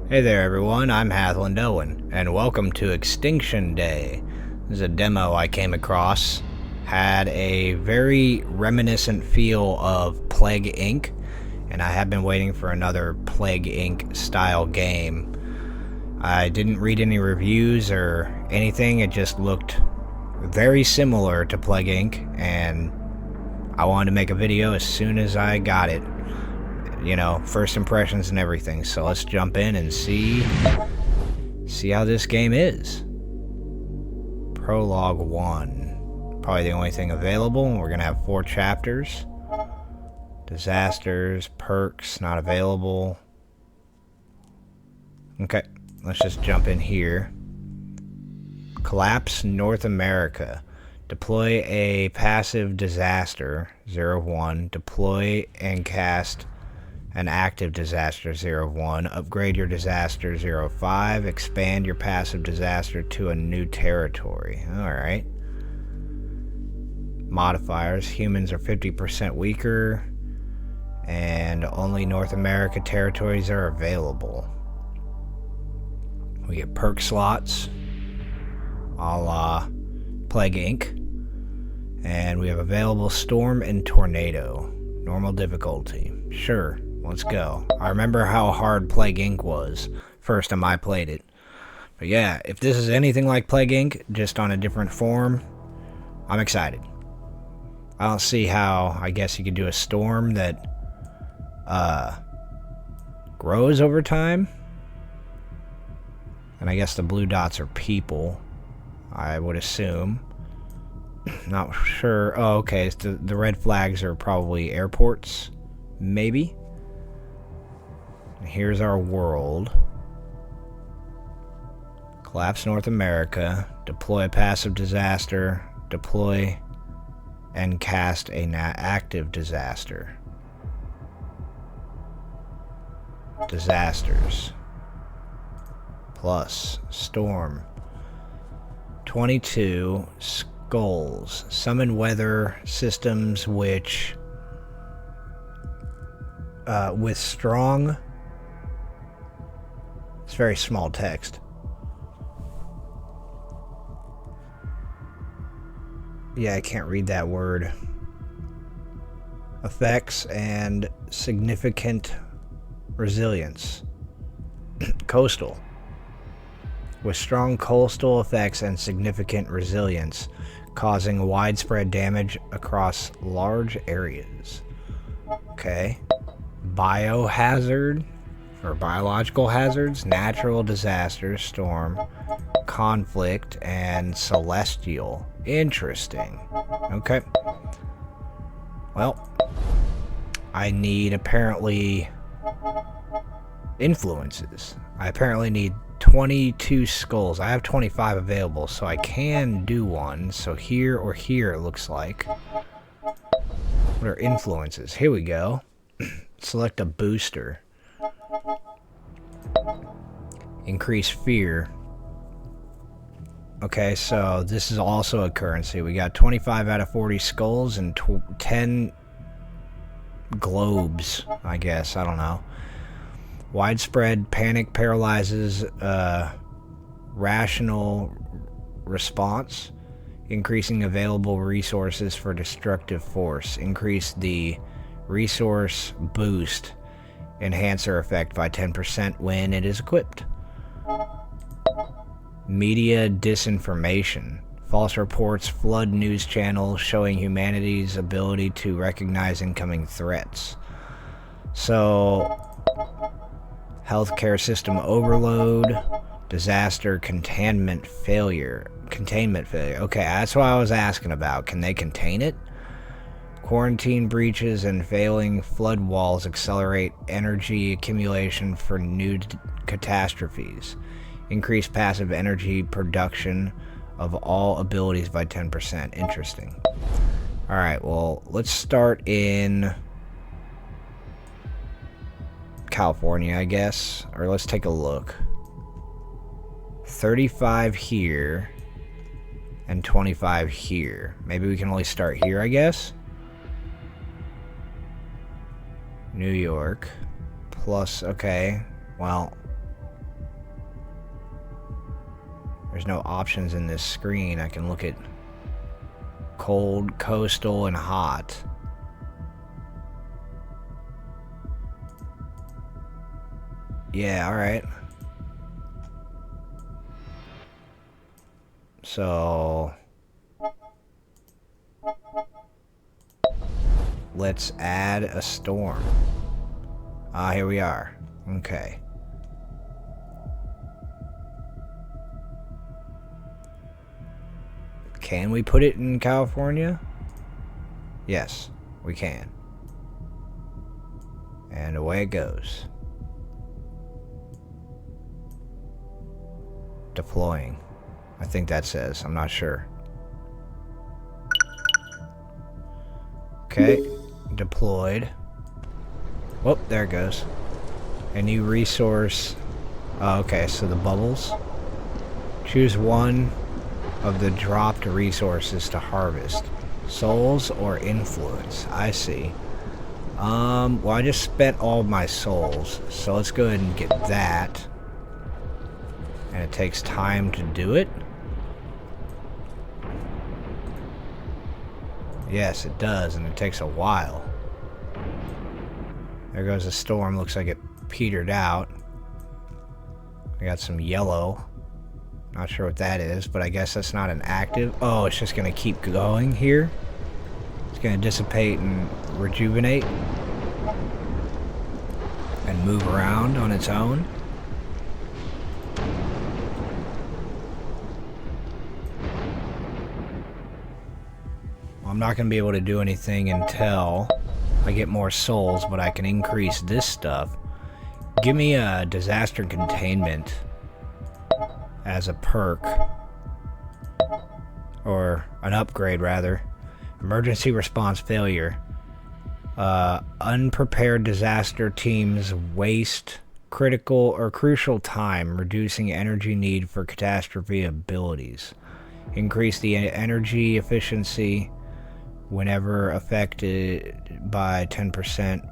Hey there everyone, I'm Hathland Owen, and welcome to Extinction Day. This is a demo I came across. Had a very reminiscent feel of Plague Inc., and I have been waiting for another Plague Inc. style game. I didn't read any reviews or anything, it just looked very similar to Plague Inc., and I wanted to make a video as soon as I got it. You know, first impressions and everything. So let's jump in and see how this game is. Prologue 1. Probably the only thing available. We're going to have 4 chapters. Disasters, perks, not available. Okay, let's just jump in here. Collapse North America. Deploy a passive disaster, 0-1. Deploy and cast an active disaster, 0-1. Upgrade your disaster, 0-5. Expand your passive disaster to a new territory. Alright. Modifiers. Humans are 50% weaker. And only North America territories are available. We get perk slots. A la Plague Inc. And we have available Storm and Tornado. Normal difficulty. Sure. Let's go. I remember how hard Plague Inc. was first time I played it. But yeah, if this is anything like Plague Inc., just on a different form, I'm excited. I don't see how, I guess you could do a storm that grows over time. And I guess the blue dots are people, I would assume. Not sure. Oh, okay. So the red flags are probably airports. Maybe. Here's our world. Collapse North America. Deploy a passive disaster. Deploy and cast an active disaster. Disasters. Plus. Storm. 22 skulls. Summon weather systems which with strong... It's very small text. Yeah, I can't read that word. Effects and significant resilience. Coastal. With strong coastal effects and significant resilience, causing widespread damage across large areas. Okay. Biohazard. Or biological hazards, natural disasters, storm, conflict, and celestial. Interesting. Okay. Well, I need apparently influences. I apparently need 22 skulls. I have 25 available, so I can do one. So here or here, it looks like. What are influences? Here we go. Select a booster. Increase fear. Okay, so this is also a currency. We got 25 out of 40 skulls and 10 globes, I guess. I don't know. Widespread panic paralyzes rational response. Increasing available resources for destructive force. Increase the resource boost enhancer effect by 10% when it is equipped. Media disinformation. False reports flood news channels showing humanity's ability to recognize incoming threats. So, healthcare system overload, disaster containment failure. Okay, that's what I was asking about. Can they contain it? Quarantine breaches and failing flood walls accelerate energy accumulation for new catastrophes. Increase passive energy production of all abilities by 10%. Interesting. Alright, well, let's start in California, I guess. Or let's take a look. 35 here and 25 here. Maybe we can only start here, I guess. New York. Plus, okay. Well, There's no options in this screen. I can look at cold, coastal, and hot. Yeah, alright. So let's add a storm. Ah, here we are. Okay. Can we put it in California? Yes, we can. And away it goes. Deploying. I think that says. I'm not sure. Okay. Deployed. Whoop, there it goes. A new resource. Oh, okay, so the bubbles. Choose one of the dropped resources to harvest. Souls or influence. I see. Well, I just spent all of my souls, so let's go ahead and get that. And it takes time to do it. Yes, it does, and it takes a while. There goes the storm. Looks like it petered out. We got some yellow. Not sure what that is, but I guess that's not an active. Oh, it's just going to keep going here. It's going to dissipate and rejuvenate. And move around on its own. Well, I'm not going to be able to do anything until I get more souls, but I can increase this stuff. Give me a disaster containment as a perk, or an upgrade rather. Emergency response failure. Unprepared disaster teams waste critical or crucial time, reducing energy need for catastrophe abilities. Increase the energy efficiency whenever affected by 10%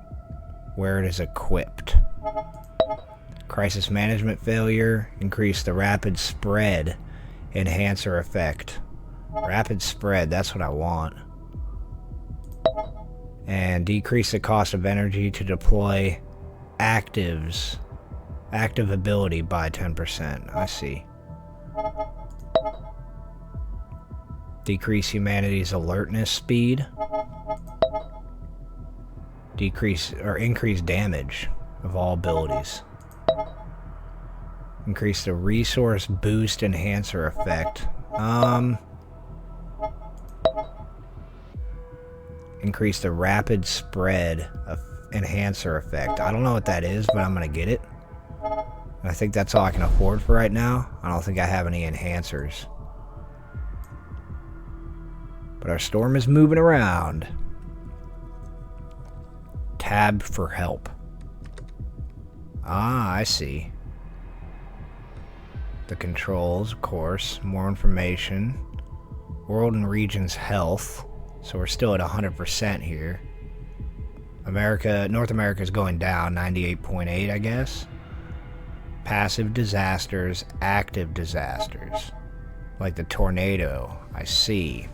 where it is equipped. Crisis management failure. Increase the rapid spread enhancer effect. Rapid spread, that's what I want. And decrease the cost of energy to deploy active ability by 10%. I see. Decrease humanity's alertness speed. Decrease or increase damage of all abilities. Increase the resource boost enhancer effect. Increase the rapid spread of enhancer effect. I don't know what that is, but I'm gonna get it. And I think that's all I can afford for right now. I don't think I have any enhancers. But our storm is moving around. Tab for help. Ah, I see. The controls, of course. More information. World and regions health. So we're still at 100% here. North America is going down, 98.8, I guess. Passive disasters, active disasters. Like the tornado, I see.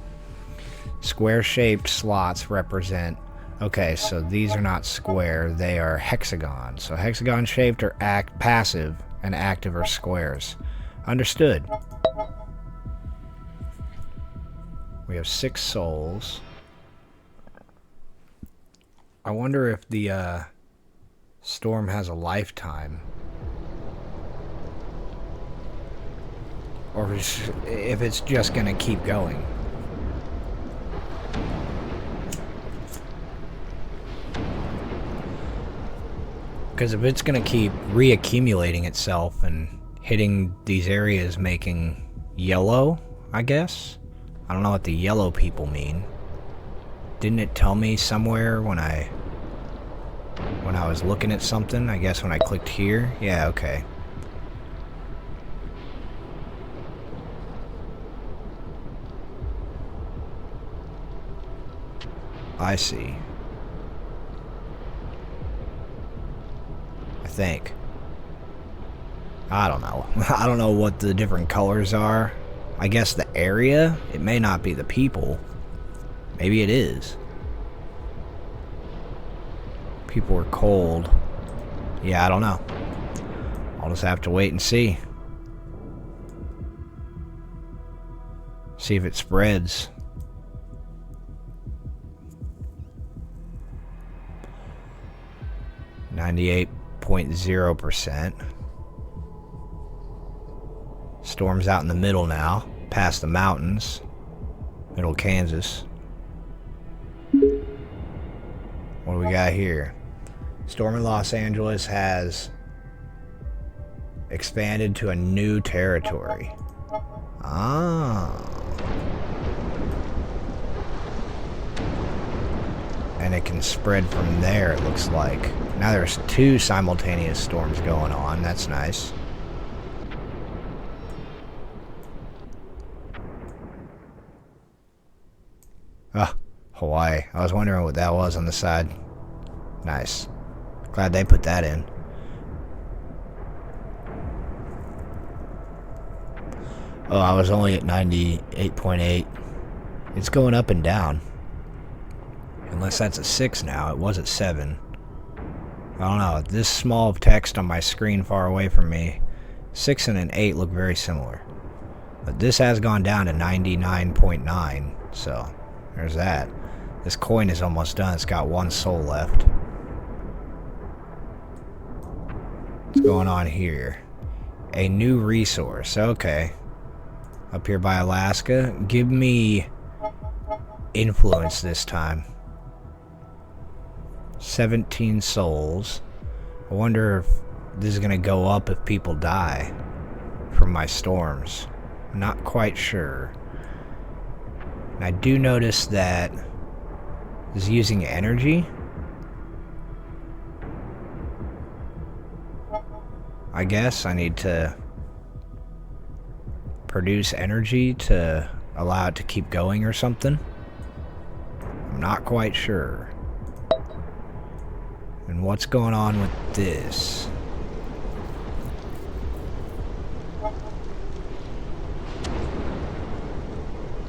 Square-shaped slots represent... Okay, so these are not square, they are hexagon. So hexagon-shaped are passive, and active are squares. Understood. We have 6 souls. I wonder if the storm has a lifetime. Or if it's just gonna keep going. Because if it's gonna keep reaccumulating itself and hitting these areas making yellow, I guess? I don't know what the yellow people mean. Didn't it tell me somewhere when I was looking at something? I guess when I clicked here? Yeah, okay. I see. I think. I don't know. I don't know what the different colors are. I guess the area? It may not be the people. Maybe it is. People are cold. Yeah, I don't know. I'll just have to wait and see. See if it spreads. .0%. Storm's out in the middle now, past the mountains. Middle Kansas. What do we got here? Storm in Los Angeles has expanded to a new territory. Ah. And it can spread from there, it looks like. Now there's 2 simultaneous storms going on. That's nice. Ah, Hawaii. I was wondering what that was on the side. Nice. Glad they put that in. Oh, I was only at 98.8. It's going up and down. Unless that's a 6 now. It was at 7. I don't know. This small of text on my screen far away from me, 6 and an 8 look very similar. But this has gone down to 99.9. So, there's that. This coin is almost done. It's got 1 soul left. What's going on here? A new resource. Okay. Up here by Alaska. Give me influence this time. 17 souls. I wonder if this is going to go up if people die from my storms. Not quite sure. And I do notice that this is using energy. I guess I need to produce energy to allow it to keep going or something. I'm not quite sure. And what's going on with this?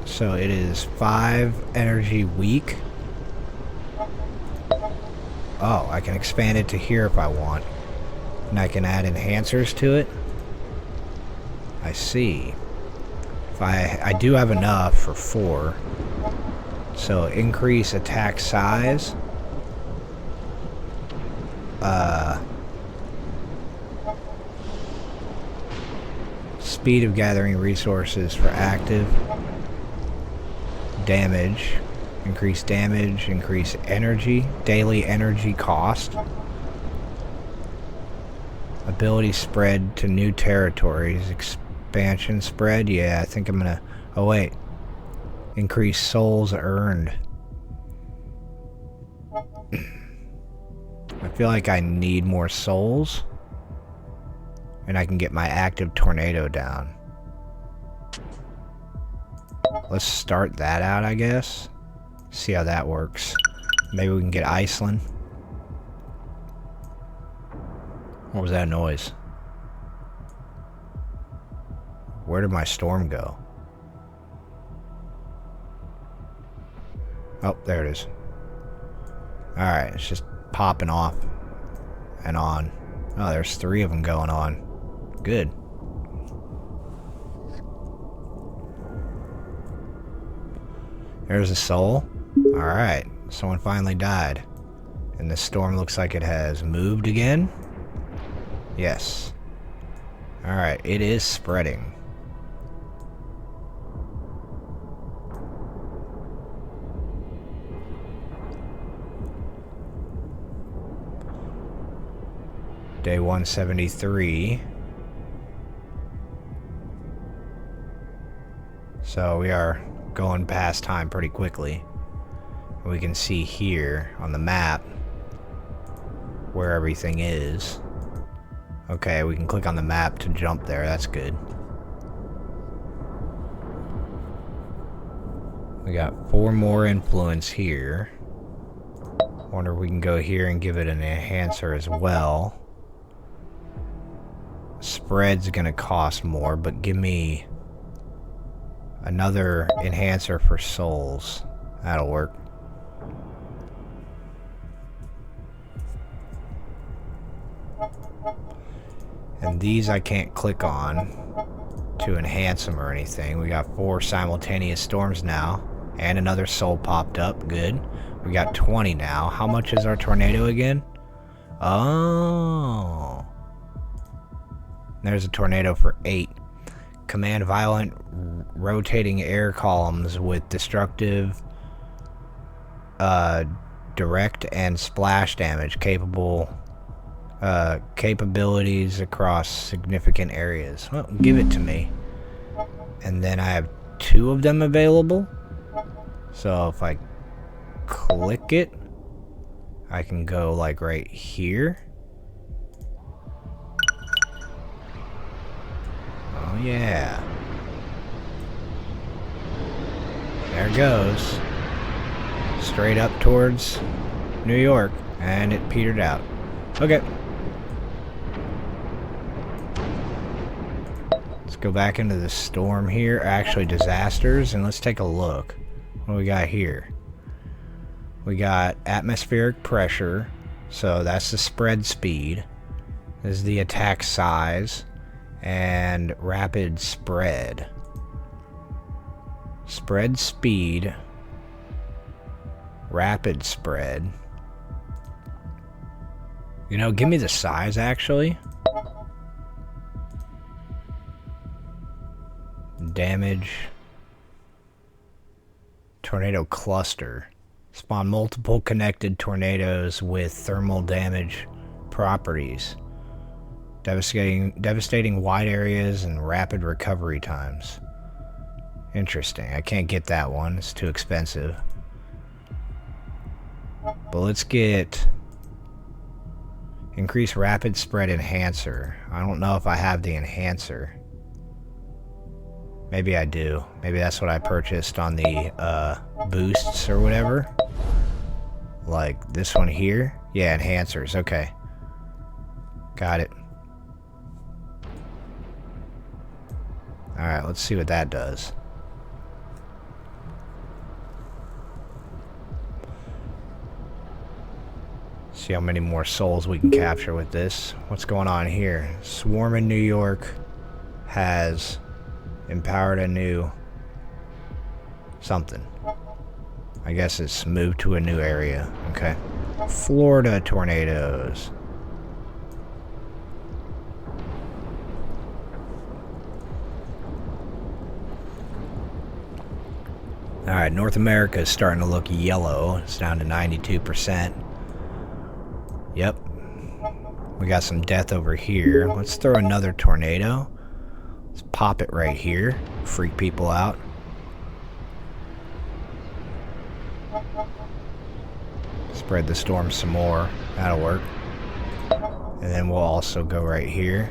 So it is 5 energy weak. Oh, I can expand it to here if I want. And I can add enhancers to it. I see. If I do have enough for 4. So increase attack size. Speed of gathering resources for active. Damage. Increase damage. Increase energy. Daily energy cost. Ability spread to new territories. Expansion spread. Yeah, I think I'm gonna... Oh, wait. Increase souls earned. I feel like I need more souls. And I can get my active tornado down. Let's start that out, I guess. See how that works. Maybe we can get Iceland. What was that noise? Where did my storm go? Oh, there it is. Alright, it's just popping off and on. Oh, there's 3 of them going on. Good. There's a soul. Alright, someone finally died. And the storm looks like it has moved again. Yes. Alright, it is spreading. Day 173. So we are going past time pretty quickly. We can see here on the map where everything is. Okay, we can click on the map to jump there. That's good. We got 4 more influence here. Wonder if we can go here and give it an enhancer as well. Spread's gonna cost more, but give me another enhancer for souls. That'll work. And these I can't click on to enhance them or anything. We got 4 simultaneous storms now. And another soul popped up. Good. We got 20 now. How much is our tornado again? Oh. There's a tornado for 8. Command violent rotating air columns with destructive direct and splash damage capabilities across significant areas. Well, give it to me. And then I have 2 of them available. So if I click it, I can go like right here. Oh yeah. There it goes. Straight up towards New York. And it petered out. Okay. Let's go back into the storm here. Actually, disasters. And let's take a look. What do we got here? We got atmospheric pressure. So that's the spread speed. This is the attack size. And rapid spread. Spread speed. Rapid spread. You know, give me the size actually. Damage. Tornado cluster. Spawn multiple connected tornadoes with thermal damage properties. Devastating wide areas and rapid recovery times. Interesting. I can't get that one. It's too expensive. But let's get increase rapid spread enhancer. I don't know if I have the enhancer. Maybe I do. Maybe that's what I purchased on the boosts or whatever. Like this one here. Yeah, enhancers. Okay. Got it. Alright, let's see what that does. See how many more souls we can capture with this. What's going on here? Swarm in New York has empowered a new something. I guess it's moved to a new area. Okay. Florida tornadoes. Alright, North America is starting to look yellow. It's down to 92%. Yep. We got some death over here. Let's throw another tornado. Let's pop it right here. Freak people out. Spread the storm some more. That'll work. And then we'll also go right here.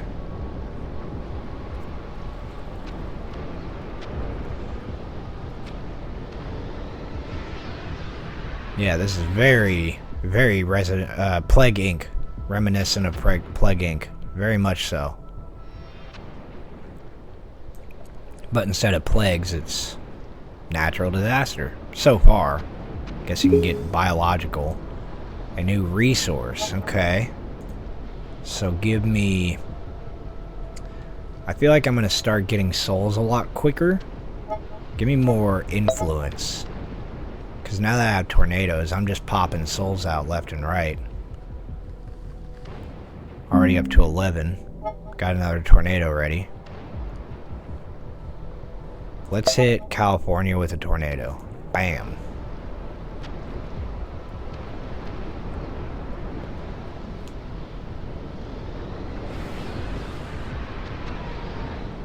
Yeah, this is very, very Plague Inc. Reminiscent of Plague Inc. Very much so. But instead of plagues, it's natural disaster. So far. Guess you can get biological. A new resource. Okay. So give me... I feel like I'm going to start getting souls a lot quicker. Give me more influence. Because now that I have tornadoes, I'm just popping souls out left and right. Already up to 11. Got another tornado ready. Let's hit California with a tornado. Bam.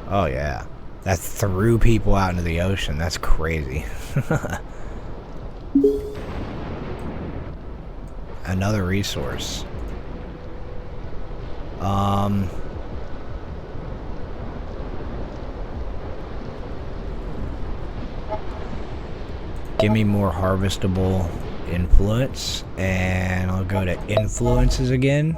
Oh yeah. That threw people out into the ocean. That's crazy. Another resource. Give me more harvestable influence, and I'll go to influences again.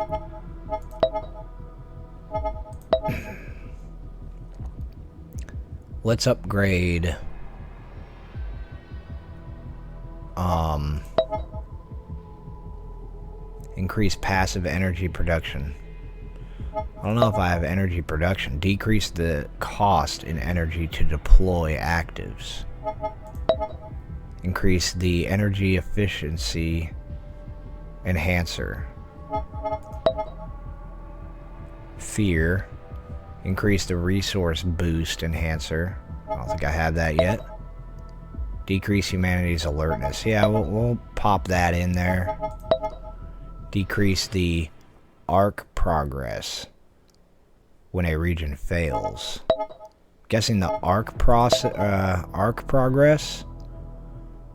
Let's upgrade... increase passive energy production. I don't know if I have energy production. Decrease the cost in energy to deploy actives. Increase the energy efficiency enhancer. Fear. Increase the resource boost enhancer. I don't think I have that yet. Decrease humanity's alertness. Yeah, we'll pop that in there. Decrease the arc progress when a region fails. Guessing the arc progress?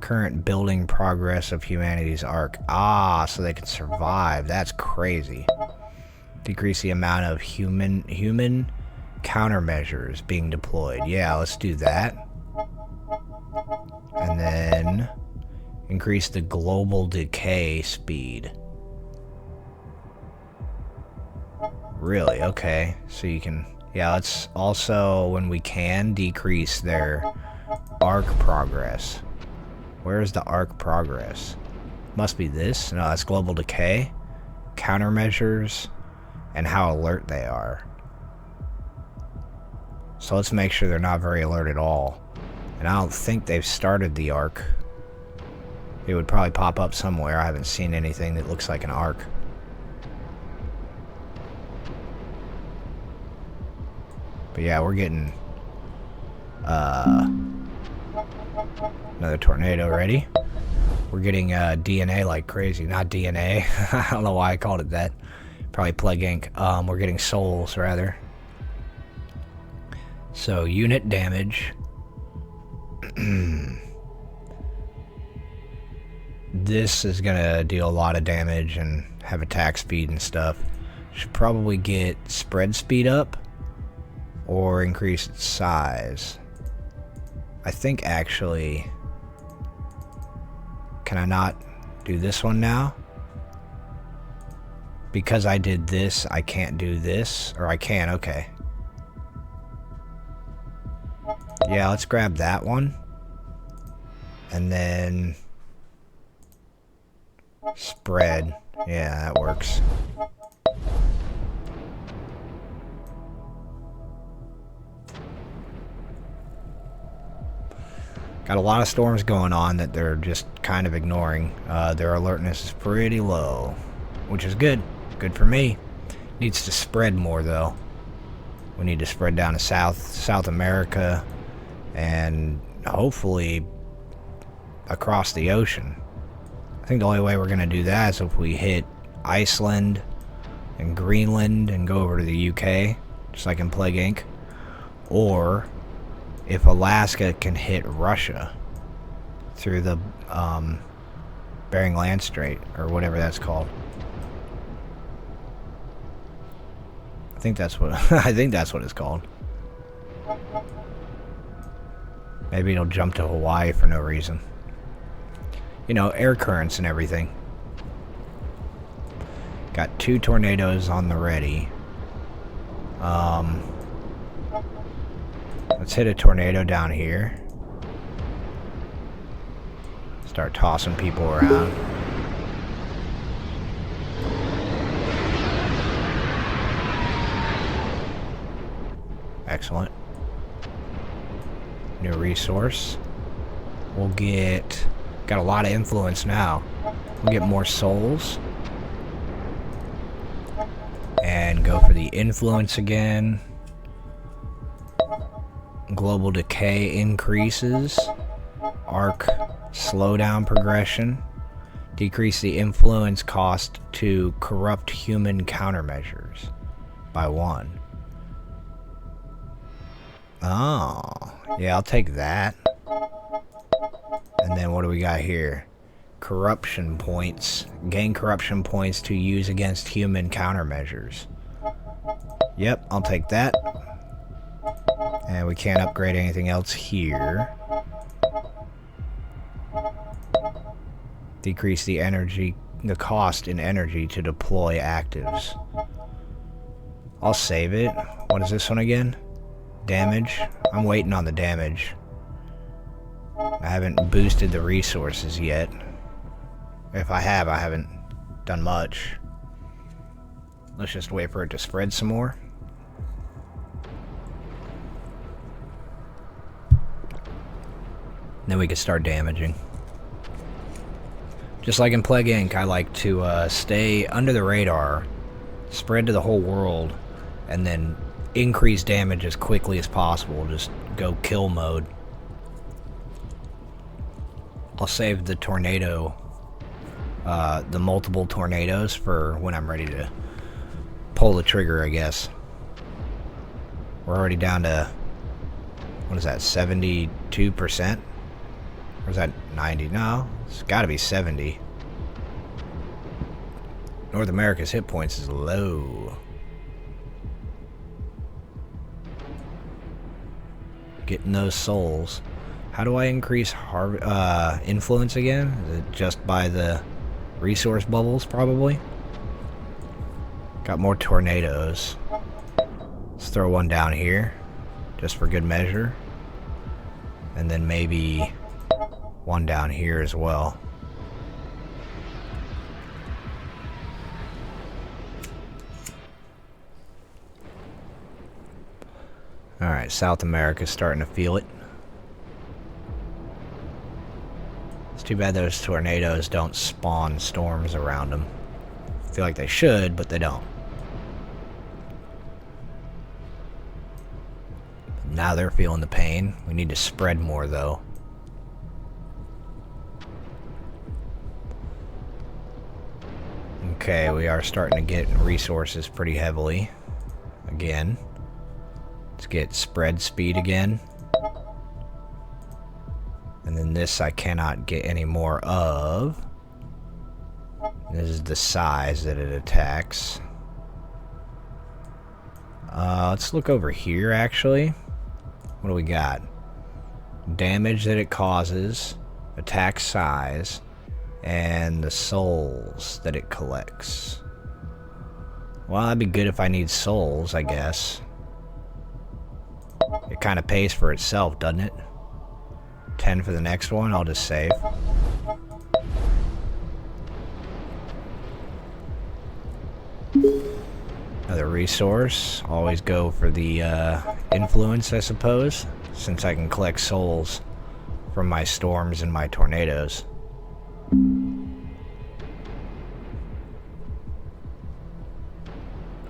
Current building progress of humanity's arc. Ah, so they can survive. That's crazy. Decrease the amount of human countermeasures being deployed. Yeah, let's do that. And then increase the global decay speed. Really? Okay. So you can... Yeah, let's also, when we can, decrease their arc progress. Where's the arc progress? Must be this. No, that's global decay. Countermeasures. And how alert they are. So let's make sure they're not very alert at all. And I don't think they've started the arc. It would probably pop up somewhere. I haven't seen anything that looks like an arc. But yeah, we're getting another tornado ready. We're getting DNA like crazy. Not DNA. I don't know why I called it that. Probably Plague Inc. We're getting souls, rather. So, unit damage. This is gonna deal a lot of damage and have attack speed and stuff. Should probably get spread speed up. Or increase its size. I think actually... Can I not do this one now? Because I did this, I can't do this? Or I can, okay. Yeah, let's grab that one. And then... Spread. Yeah, that works. Got a lot of storms going on that they're just kind of ignoring. Their alertness is pretty low, which is good. Good for me. Needs to spread more, though. We need to spread down to South America, and hopefully across the ocean. I think the only way we're going to do that is if we hit Iceland and Greenland and go over to the UK, just like in Plague Inc. Or... if Alaska can hit Russia through the Bering Land Strait, or whatever that's called. I think that's what it's called. Maybe it'll jump to Hawaii for no reason. You know, air currents and everything. Got 2 tornadoes on the ready. Let's hit a tornado down here. Start tossing people around. Excellent. New resource. We'll get... got a lot of influence now. We'll get more souls. And go for the influence again. Global decay increases. Arc slowdown progression. Decrease the influence cost to corrupt human countermeasures by 1. Oh, yeah, I'll take that. And then what do we got here? Corruption points. Gain corruption points to use against human countermeasures. Yep, I'll take that. And we can't upgrade anything else here. Decrease the energy, the cost in energy to deploy actives. I'll save it. What is this one again? Damage? I'm waiting on the damage. I haven't boosted the resources yet. If I have, I haven't done much. Let's just wait for it to spread some more. Then we can start damaging. Just like in Plague Inc., I like to stay under the radar, spread to the whole world, and then increase damage as quickly as possible. Just go kill mode. I'll save the tornado, the multiple tornadoes for when I'm ready to pull the trigger, I guess. We're already down to, what is that, 72%? Or is that 90? No, it's gotta be 70. North America's hit points is low. Getting those souls. How do I increase influence again? Is it just by the resource bubbles, probably? Got more tornadoes. Let's throw one down here, just for good measure. And then maybe one down here as well. Alright, South America's starting to feel it. It's too bad those tornadoes don't spawn storms around them. I feel like they should, but they don't. Now they're feeling the pain. We need to spread more, though. Okay, we are starting to get resources pretty heavily. Again. Let's get spread speed again. And then this I cannot get any more of. This is the size that it attacks. Let's look over here, actually. What do we got? Damage that it causes, attack size, and the souls that it collects. Well, that'd be good if I need souls, I guess. It kind of pays for itself, doesn't it? 10 for the next one, I'll just save. Another resource. Always go for the influence, I suppose, since I can collect souls from my storms and my tornadoes.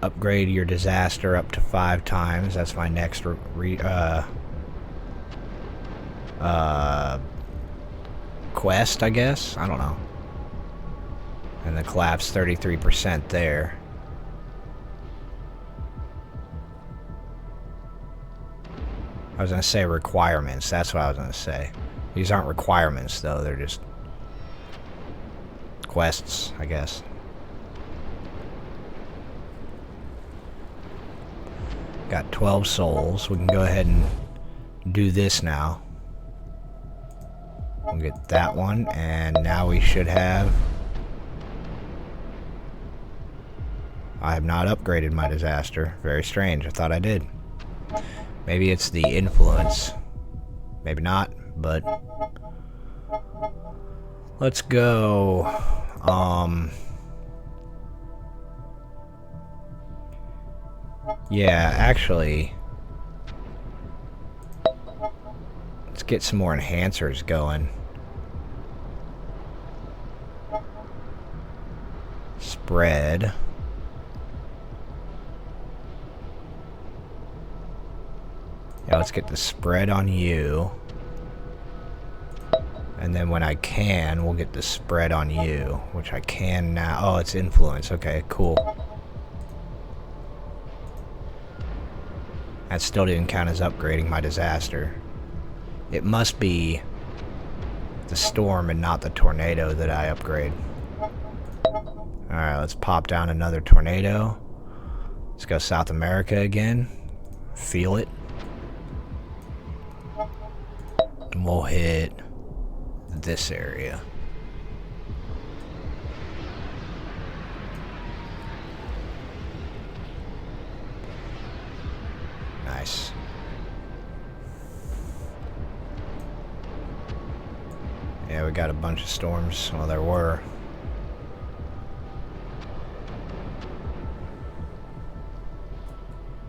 Upgrade your disaster up to 5 times. That's my next quest, I guess? I don't know. And the collapse 33% there. I was going to say requirements. That's what I was going to say. These aren't requirements, though. They're just quests, I guess. Got 12 souls. We can go ahead and do this now. We'll get that one, and now we should have... I have not upgraded my disaster. Very strange. I thought I did. Maybe it's the influence. Maybe not, but... Let's go... Yeah, actually... Let's get some more enhancers going. Spread. Yeah, let's get the spread on you. And then when I can, we'll get the spread on you. Which I can now. Oh, it's influence. Okay, cool. That still didn't count as upgrading my disaster. It must be the storm and not the tornado that I upgrade. Alright, let's pop down another tornado. Let's go South America again. Feel it. And we'll hit this area. Nice. Yeah, we got a bunch of storms. Well, there were.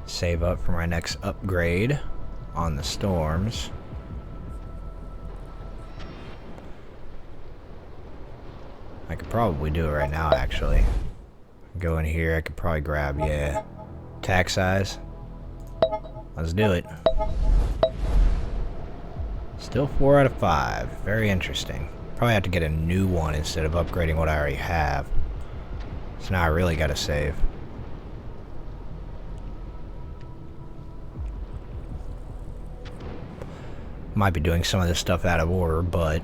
Save up for my next upgrade on the storms. I could probably do it right now, actually. Go in here, I could probably grab, yeah, attack size. Let's do it. Still 4 out of 5. Very interesting. Probably have to get a new one instead of upgrading what I already have. So now I really gotta save. Might be doing some of this stuff out of order, but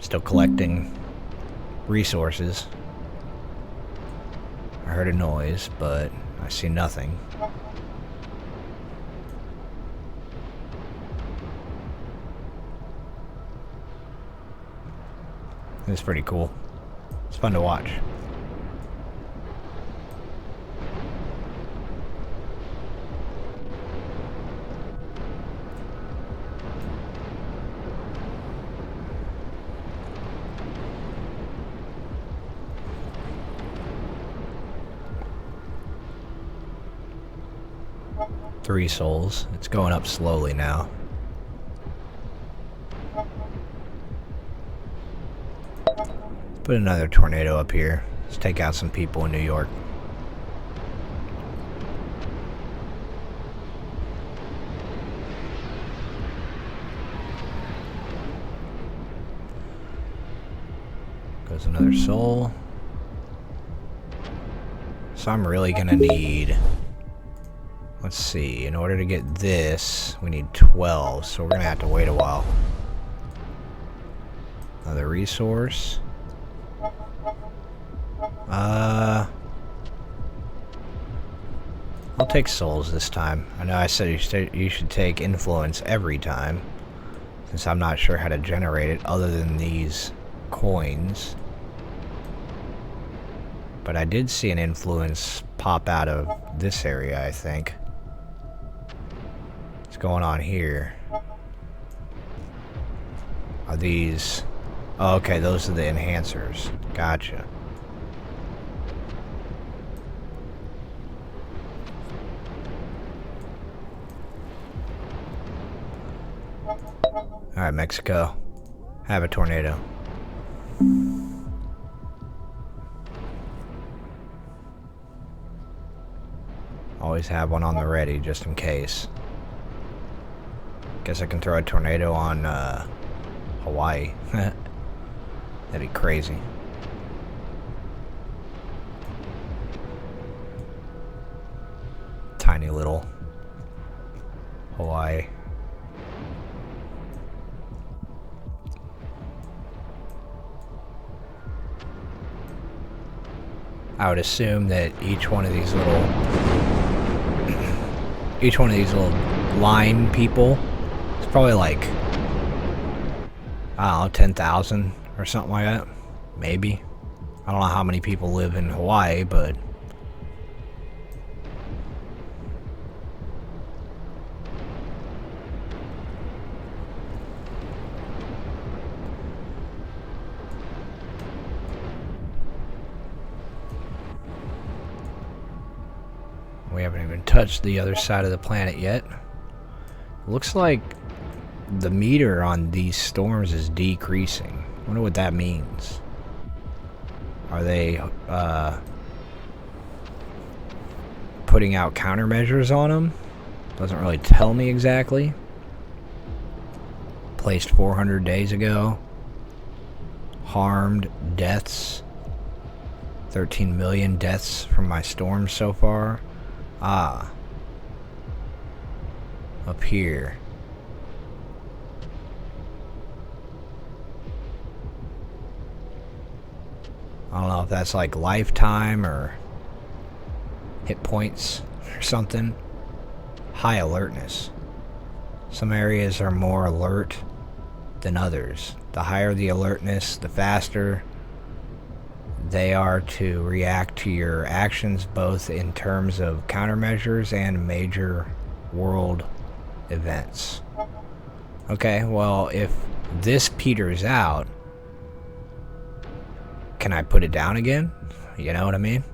still collecting resources. I heard a noise, but I see nothing. It's pretty cool. It's fun to watch. Three souls. It's going up slowly now. Put another tornado up here. Let's take out some people in New York. Goes another soul. So I'm really gonna need... Let's see, in order to get this, we need 12, so we're gonna have to wait a while. Another resource. I'll take souls this time. I know I said you should take influence every time, since I'm not sure how to generate it other than these coins. But I did see an influence pop out of this area, I think. What's going on here? Are these... Oh, okay, those are the enhancers. Gotcha. Alright, Mexico. Have a tornado. Always have one on the ready, just in case. Guess I can throw a tornado on, Hawaii. That'd be crazy. Tiny little Hawaii. I would assume that each one of these little line people is probably like, I don't know, 10,000 or something like that. Maybe. I don't know how many people live in Hawaii, but we haven't even touched the other side of the planet yet. Looks like the meter on these storms is decreasing. I wonder what that means. Are they putting out countermeasures on them? Doesn't really tell me exactly. Placed 400 days ago. Harmed, deaths. 13 million deaths from my storms so far. Ah. Up here. I don't know if that's like lifetime or hit points or something. High alertness. Some areas are more alert than others. The higher the alertness, the faster they are to react to your actions, both in terms of countermeasures and major world events. Okay, well, if this peters out, can I put it down again? You know what I mean?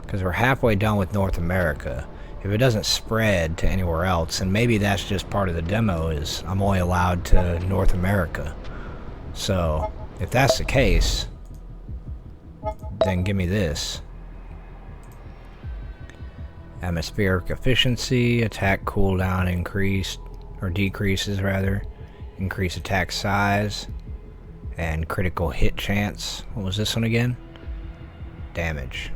Because we're halfway done with North America. If it doesn't spread to anywhere else, and maybe that's just part of the demo, is I'm only allowed to North America. So, if that's the case, then give me this. Atmospheric efficiency, attack cooldown increased, or decreases rather. Increase attack size, and critical hit chance. What was this one again? Damage.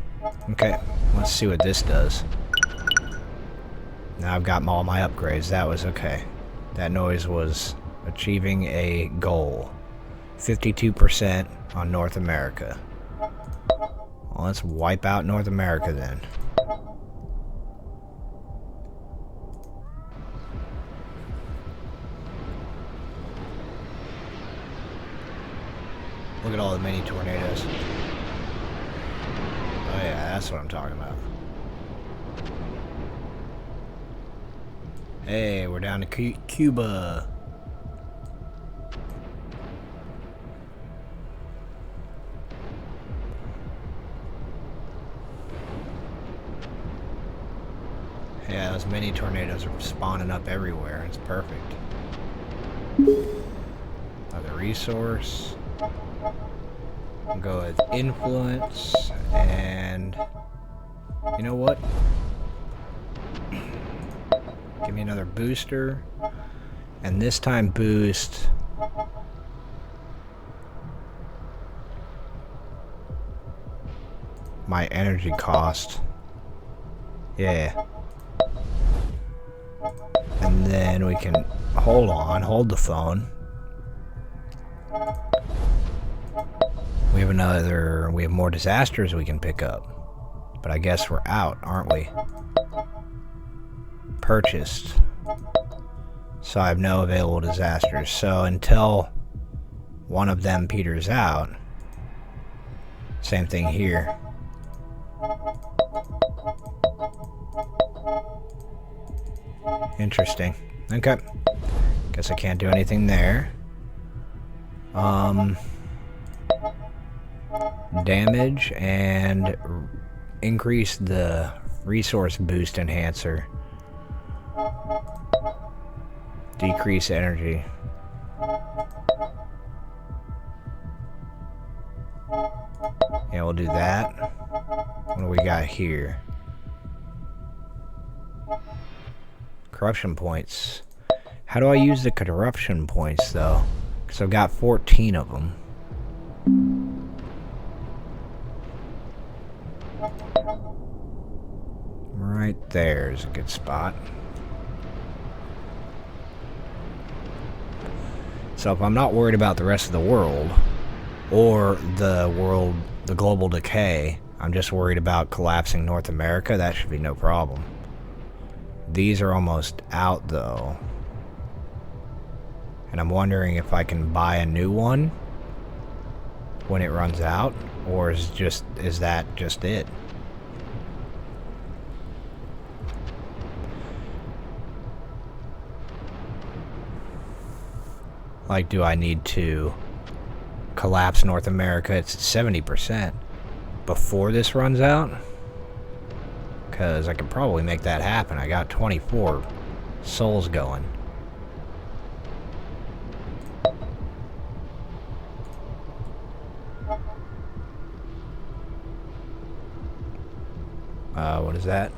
Okay, let's see what this does. Now I've got all my upgrades. That was okay. That noise was achieving a goal. 52% on North America. Well, let's wipe out North America then. Look at all the mini tornadoes. Oh yeah, that's what I'm talking about. Hey, we're down to Cuba. Yeah, those mini tornadoes are spawning up everywhere. It's perfect. Another resource. We'll go with influence, and you know what? Give me another booster, and this time boost my energy cost. Yeah. And then we can hold the phone. We have more disasters we can pick up. But I guess we're out, aren't we? Purchased. So I have no available disasters. So until one of them peters out, same thing here. Interesting. Okay. Guess I can't do anything there. Damage and increase the resource boost enhancer. Decrease energy. Yeah, we'll do that. What do we got here? Corruption points. How do I use the corruption points though? Because I've got 14 of them. Right there's a good spot. So if I'm not worried about the rest of the world, or the global decay, I'm just worried about collapsing North America, that should be no problem. These are almost out though. And I'm wondering if I can buy a new one when it runs out, or is that just it? Like, do I need to collapse North America? It's 70% before this runs out? Because I could probably make that happen. I got 24 souls going. What is that?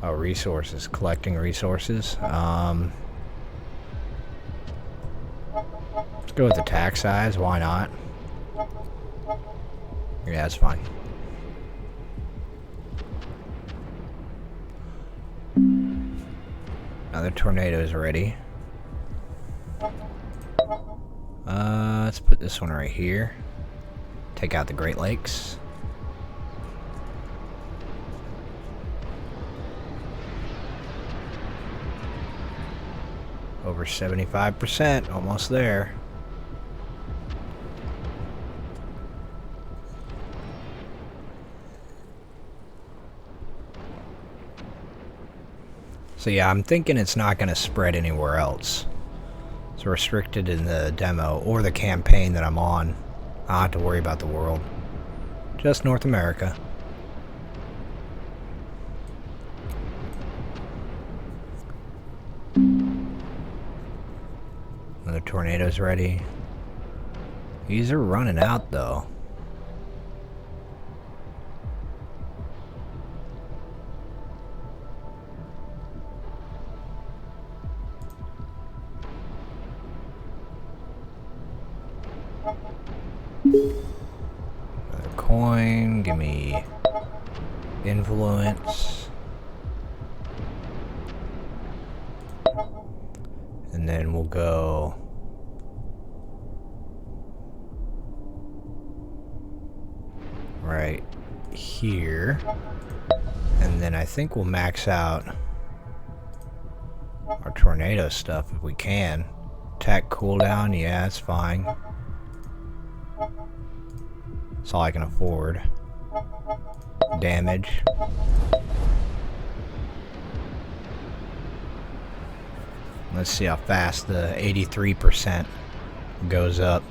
Oh, resources. Collecting resources. Let's go with the attack size. Why not? Yeah, that's fine. Another tornado is ready. Let's put this one right here. Take out the Great Lakes. Over 75%, almost there. So yeah, I'm thinking it's not going to spread anywhere else. It's restricted in the demo or the campaign that I'm on. I don't have to worry about the world. Just North America. Another tornado's ready. These are running out though. Another coin, give me influence. And then we'll go right here. And then I think we'll max out our tornado stuff if we can. Attack cooldown, yeah, it's fine. That's all I can afford. Damage. Let's see how fast the 83% goes up.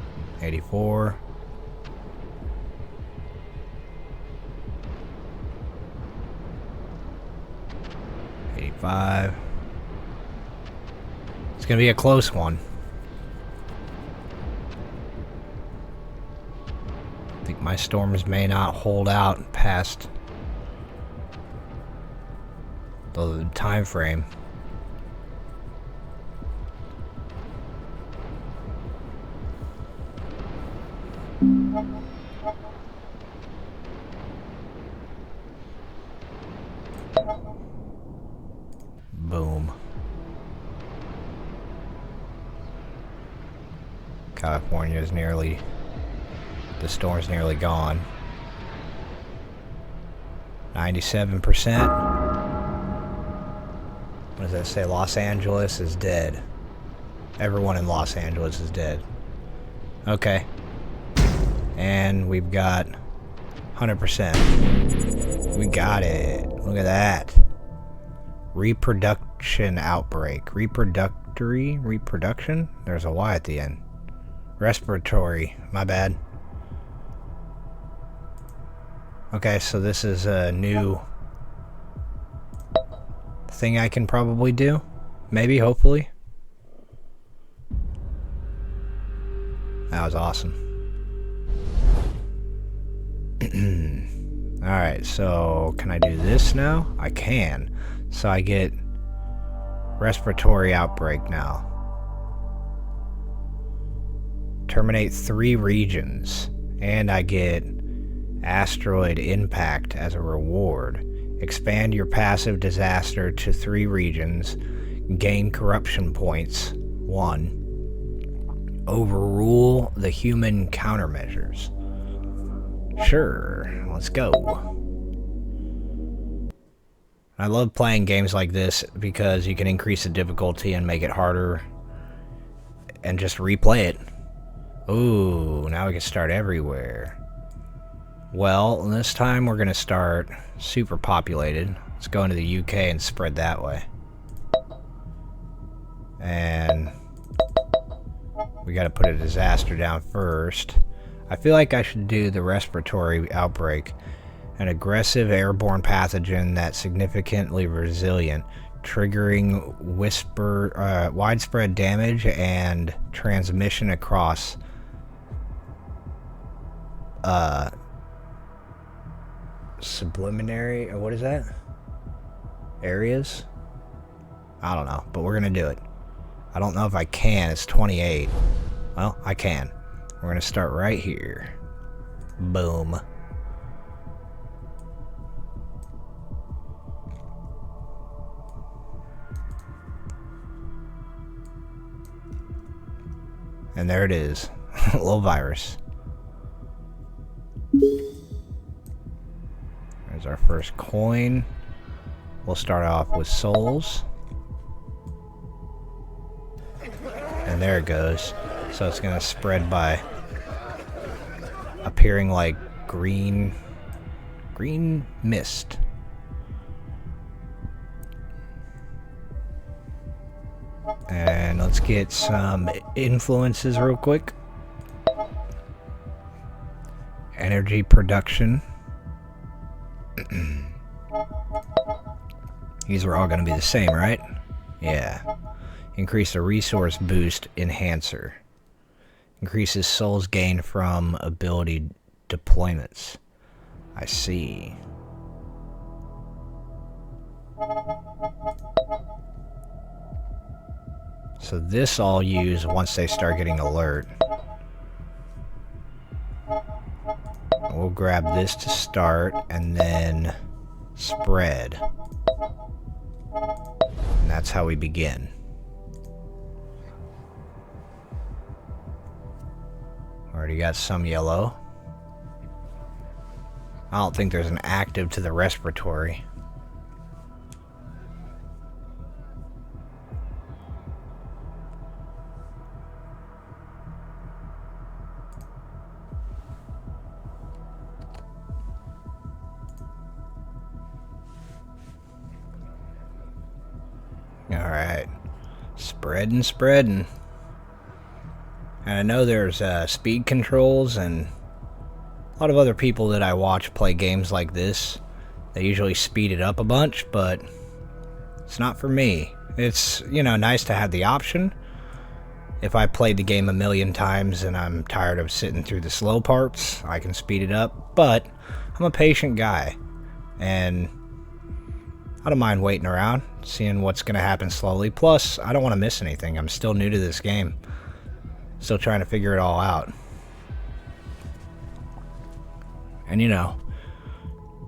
84. 85. It's gonna be a close one. I think my storms may not hold out past the time frame. Boom. California's nearly... the storm's nearly gone. 97%. What does that say? Los Angeles is dead. Everyone in Los Angeles is dead. Okay. And we've got 100%. We got it. Look at that. Reproduction outbreak. Reproduction? There's a Y at the end. Respiratory. My bad. Okay, so this is a new thing I can probably do. Maybe, hopefully. That was awesome. Alright, so can I do this now? I can. So I get respiratory outbreak now. Terminate 3 regions. And I get asteroid impact as a reward. Expand your passive disaster to 3 regions. Gain corruption points 1. Overrule the human countermeasures. Sure, let's go. I love playing games like this because you can increase the difficulty and make it harder and just replay it. Ooh, now we can start everywhere. Well, this time we're going to start super populated. Let's go into the UK and spread that way. And we got to put a disaster down first. I feel like I should do the respiratory outbreak. An aggressive airborne pathogen that's significantly resilient, triggering widespread damage and transmission across subliminary, or what is that? Areas? I don't know, but we're gonna do it. I don't know if I can. It's 28. Well, I can. We're gonna start right here. Boom. And there it is. A little virus. There's our first coin. We'll start off with souls. And there it goes. So it's going to spread by appearing like green mist. And let's get some influences real quick. Energy production. These are all going to be the same, right? Yeah. Increase the resource boost enhancer. Increases souls gained from ability deployments. I see. So this I'll use once they start getting alert. We'll grab this to start and then spread. And that's how we begin. Already got some yellow. I don't think there's an active to the respiratory. Alright. Spreading, spreading. And I know there's speed controls and a lot of other people that I watch play games like this. They usually speed it up a bunch, but it's not for me. It's, you know, nice to have the option. If I played the game a million times and I'm tired of sitting through the slow parts, I can speed it up. But I'm a patient guy, and I don't mind waiting around, seeing what's going to happen slowly. Plus, I don't want to miss anything. I'm still new to this game. Still trying to figure it all out. And, you know,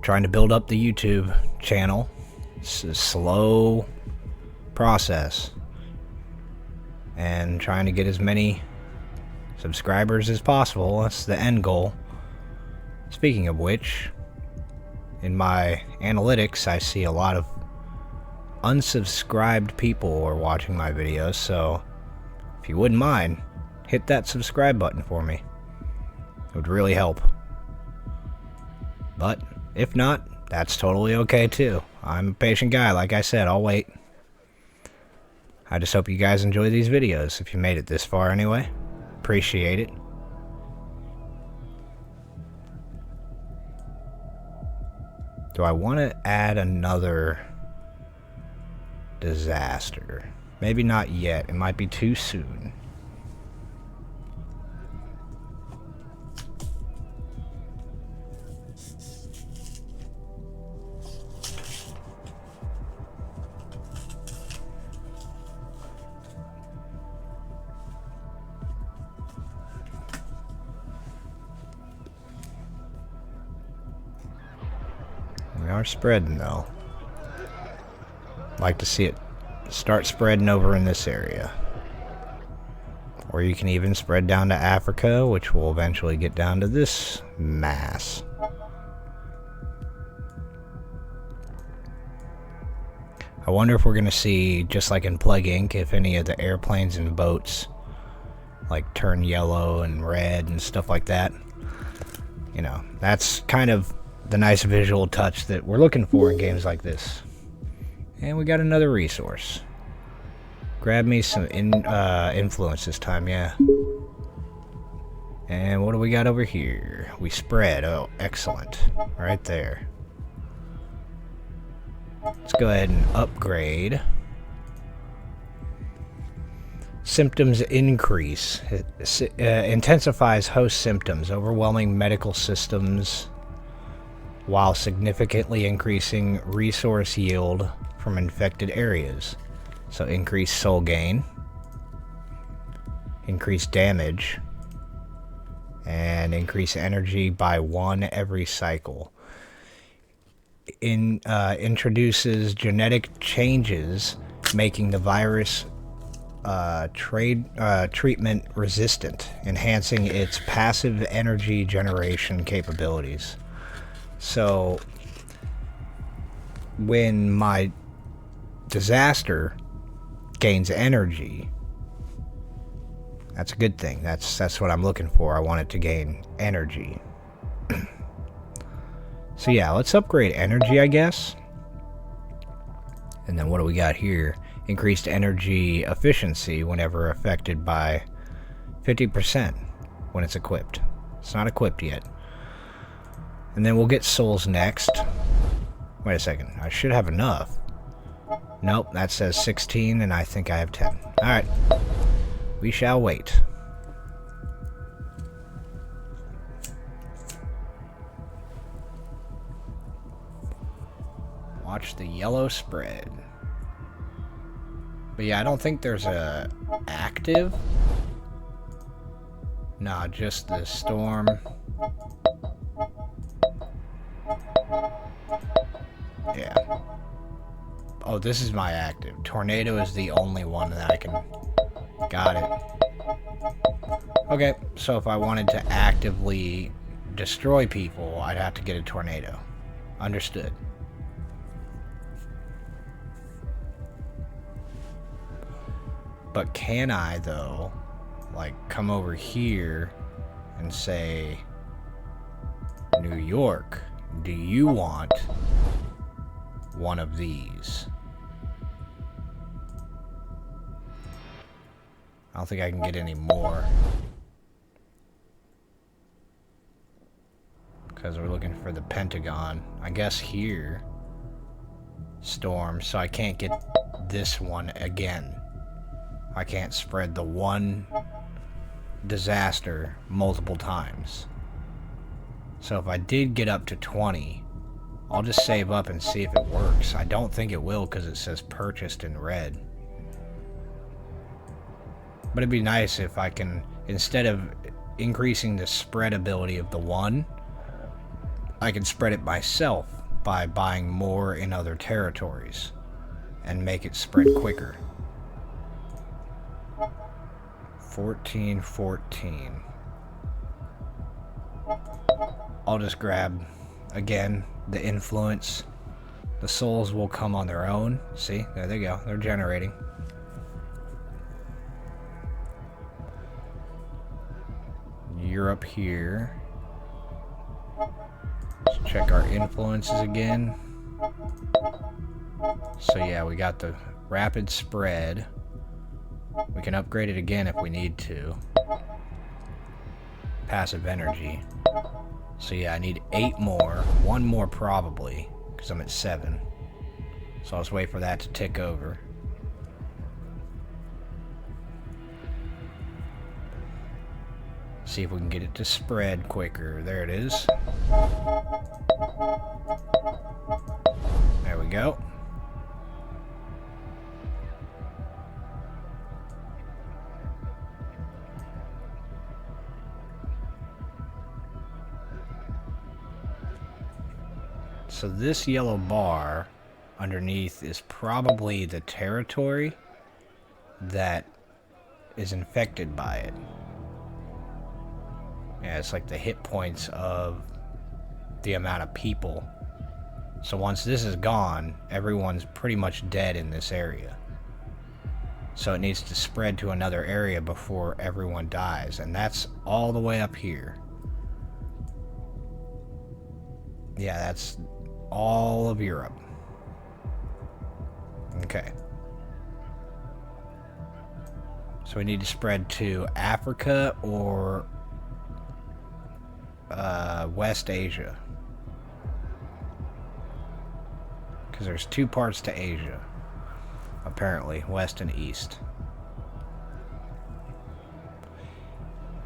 trying to build up the YouTube channel. It's a slow process. And trying to get as many subscribers as possible. That's the end goal. Speaking of which, in my analytics, I see a lot of unsubscribed people are watching my videos. So, if you wouldn't mind, hit that subscribe button for me. It would really help. But if not, that's totally okay too. I'm a patient guy, like I said, I'll wait. I just hope you guys enjoy these videos, if you made it this far anyway. Appreciate it. Do I want to add another disaster? Maybe not yet. It might be too soon. We are spreading though. Like to see it start spreading over in this area. Or you can even spread down to Africa, which will eventually get down to this mass. I wonder if we're going to see, just like in Plague Inc., if any of the airplanes and boats like turn yellow and red and stuff like that. You know, that's kind of the nice visual touch that we're looking for in games like this. And we got another resource. Grab me some influence this time, yeah. And what do we got over here? We spread. Oh, excellent. Right there. Let's go ahead and upgrade. Symptoms increase. It intensifies host symptoms, overwhelming medical systems, while significantly increasing resource yield from infected areas. So increase soul gain, increase damage, and increase energy by 1 every cycle. Introduces genetic changes, making the virus treatment resistant, enhancing its passive energy generation capabilities. So when my disaster gains energy, that's a good thing. That's what I'm looking for. I want it to gain energy. So yeah, let's upgrade energy, I guess. And then what do we got here? increased energy efficiency whenever affected by 50% when it's equipped. It's not equipped yet. And then we'll get souls next. Wait a second. I should have enough. Nope, that says 16, and I think I have 10. Alright. We shall wait. Watch the yellow spread. But yeah, I don't think there's a active. Nah, just the storm. Yeah. Oh, this is my active. Tornado is the only one that I can... Got it. Okay, so if I wanted to actively destroy people, I'd have to get a tornado. Understood. But can I, though, like, come over here and say, New York, do you want one of these? I don't think I can get any more. Because we're looking for the Pentagon. I guess here. Storm, so I can't get this one again. I can't spread the one disaster multiple times. So if I did get up to 20, I'll just save up and see if it works. I don't think it will because it says purchased in red. But it'd be nice if I can, instead of increasing the spread ability of the one, I can spread it myself by buying more in other territories and make it spread quicker. 14. I'll just grab, again, the influence. The souls will come on their own. See, there they go. They're generating. Europe here. Let's check our influences again. So yeah, we got the rapid spread. We can upgrade it again if we need to. Passive energy. So yeah, I need 8 more. 1 more probably, because I'm at 7. So I'll just wait for that to tick over. See if we can get it to spread quicker. There it is. There we go. So this yellow bar underneath is probably the territory that is infected by it. Yeah, it's like the hit points of the amount of people. So once this is gone, everyone's pretty much dead in this area. So it needs to spread to another area before everyone dies, and that's all the way up here. Yeah, that's all of Europe. Okay. So we need to spread to Africa or West Asia. Because there's 2 parts to Asia. Apparently, West and East.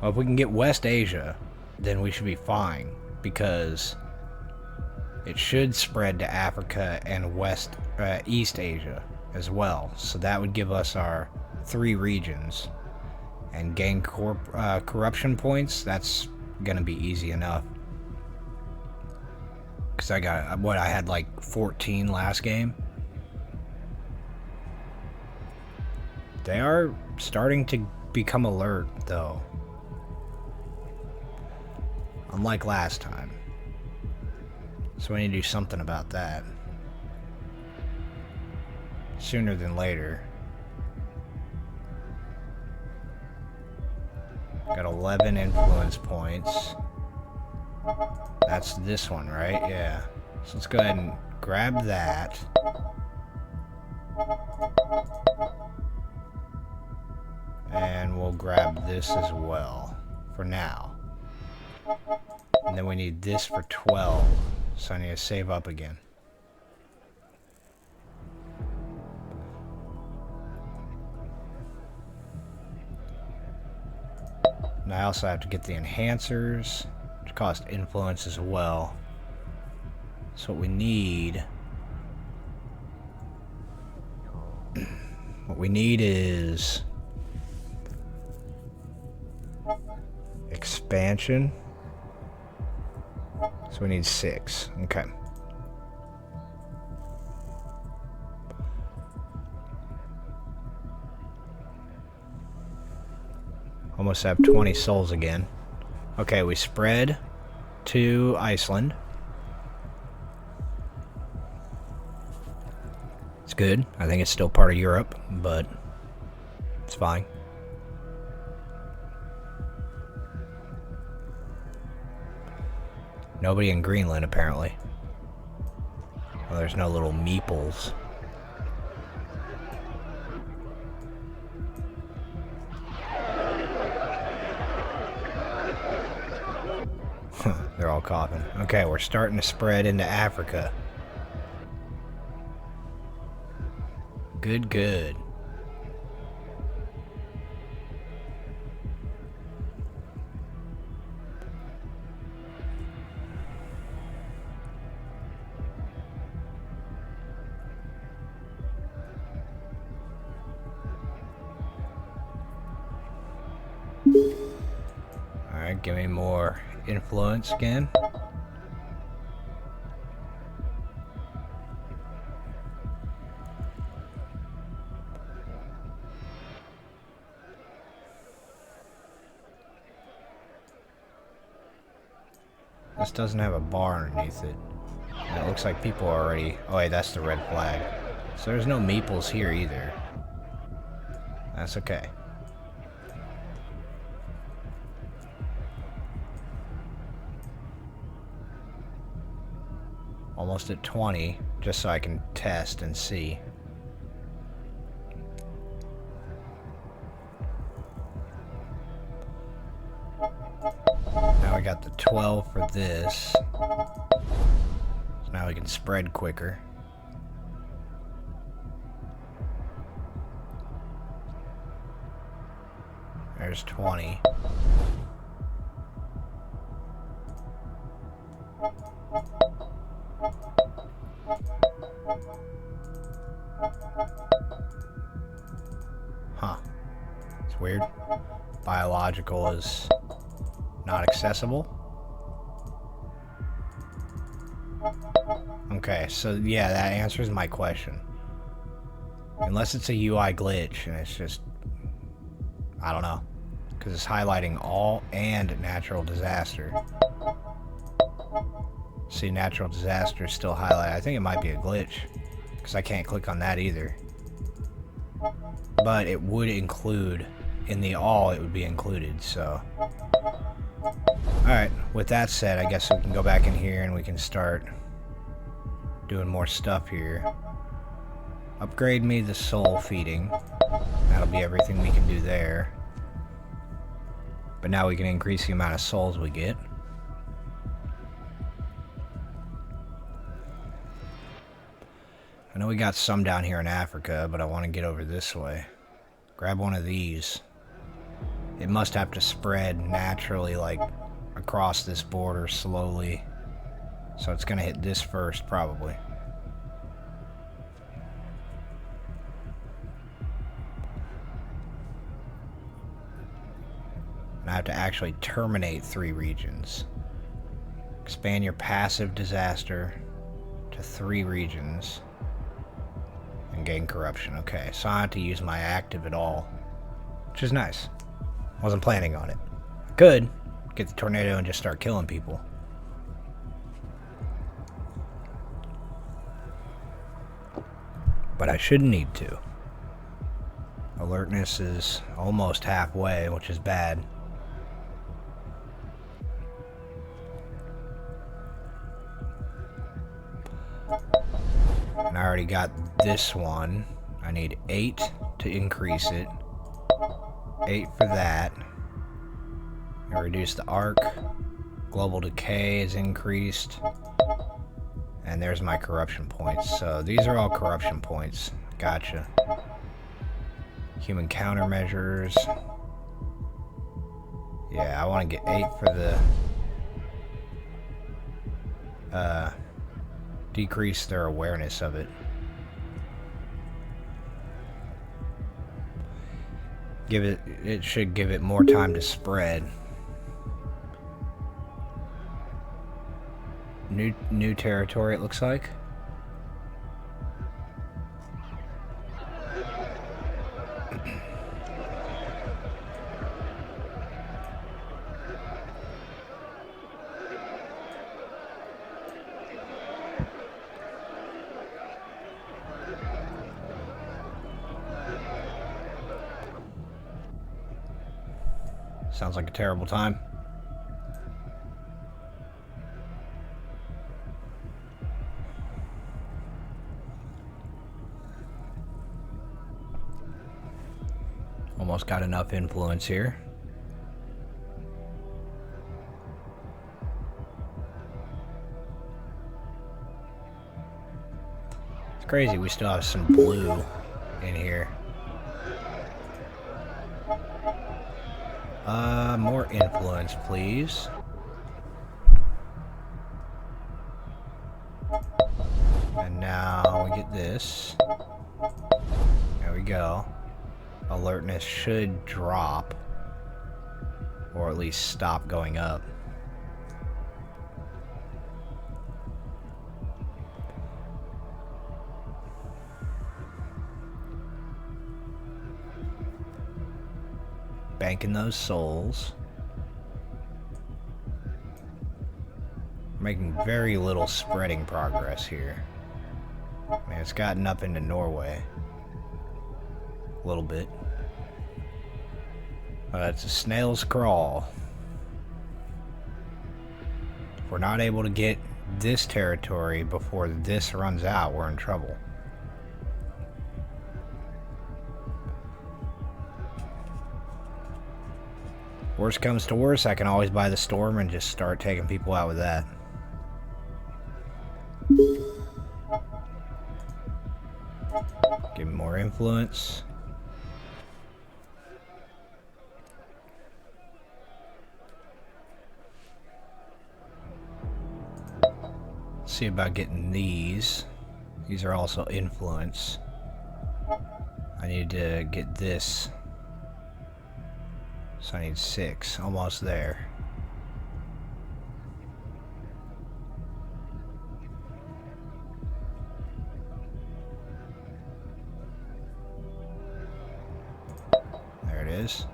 Well, if we can get West Asia, then we should be fine. Because it should spread to Africa and East Asia as well. So that would give us our 3 regions. And gain corruption points, that's gonna be easy enough. Because I got, what, I had like 14 last game. They are starting to become alert, though. Unlike last time. So we need to do something about that. Sooner than later. Got 11 influence points. That's this one, right? Yeah. So let's go ahead and grab that. And we'll grab this as well for now. And then we need this for 12. So I need to save up again. And I also have to get the enhancers, which cost influence as well. So what we need... what we need is... expansion. So we need 6. Okay. Almost have 20 souls again. Okay, we spread to Iceland. It's good. I think it's still part of Europe, but it's fine. Nobody in Greenland, apparently. Well, there's no little meeples. They're all coughing. Okay, we're starting to spread into Africa. Good, good. Alright, give me more influence again. This doesn't have a bar underneath it. And it looks like people are already... oh wait, that's the red flag. So there's no meeples here either. That's okay. Almost at 20, just so I can test and see. Now we got the 12 for this. So now we can spread quicker. There's 20. Huh. It's weird. Biological is not accessible. Okay, so yeah, that answers my question. Unless it's a UI glitch and it's just... I don't know. Because it's highlighting all and natural disaster. See, natural disaster is still highlighted. I think it might be a glitch. Because I can't click on that either. But it would include... in the all, it would be included, so... Alright, with that said, I guess we can go back in here and we can start doing more stuff here. Upgrade me the soul feeding. That'll be everything we can do there. But now we can increase the amount of souls we get. I know we got some down here in Africa, but I want to get over this way. Grab one of these. It must have to spread naturally, like, across this border slowly. So it's going to hit this first, probably. And I have to actually terminate 3 regions. Expand your passive disaster to 3 regions. And gain corruption. Okay, so I don't have to use my active at all. Which is nice. Wasn't planning on it. Could get the tornado and just start killing people. But I shouldn't need to. Alertness is almost halfway, which is bad. And I already got this one. I need 8 to increase it. 8 for that. I reduce the arc. Global decay is increased. And there's my corruption points. So these are all corruption points. Gotcha. Human countermeasures. Yeah, I want to get 8 for the decrease their awareness of it. It should give it more time to spread. New territory, it looks like. Sounds like a terrible time. Almost got enough influence here. It's crazy, we still have some blue in here. More influence, please. And now we get this. There we go. Alertness should drop, or at least stop going up. Banking those souls. Making very little spreading progress here. Man, it's gotten up into Norway. A little bit. It's a snail's crawl. If we're not able to get this territory before this runs out, we're in trouble. Worst comes to worst, I can always buy the storm and just start taking people out with that. Give me more influence. See about getting these. These are also influence. I need to get this. So I need 6. Almost there. There it is.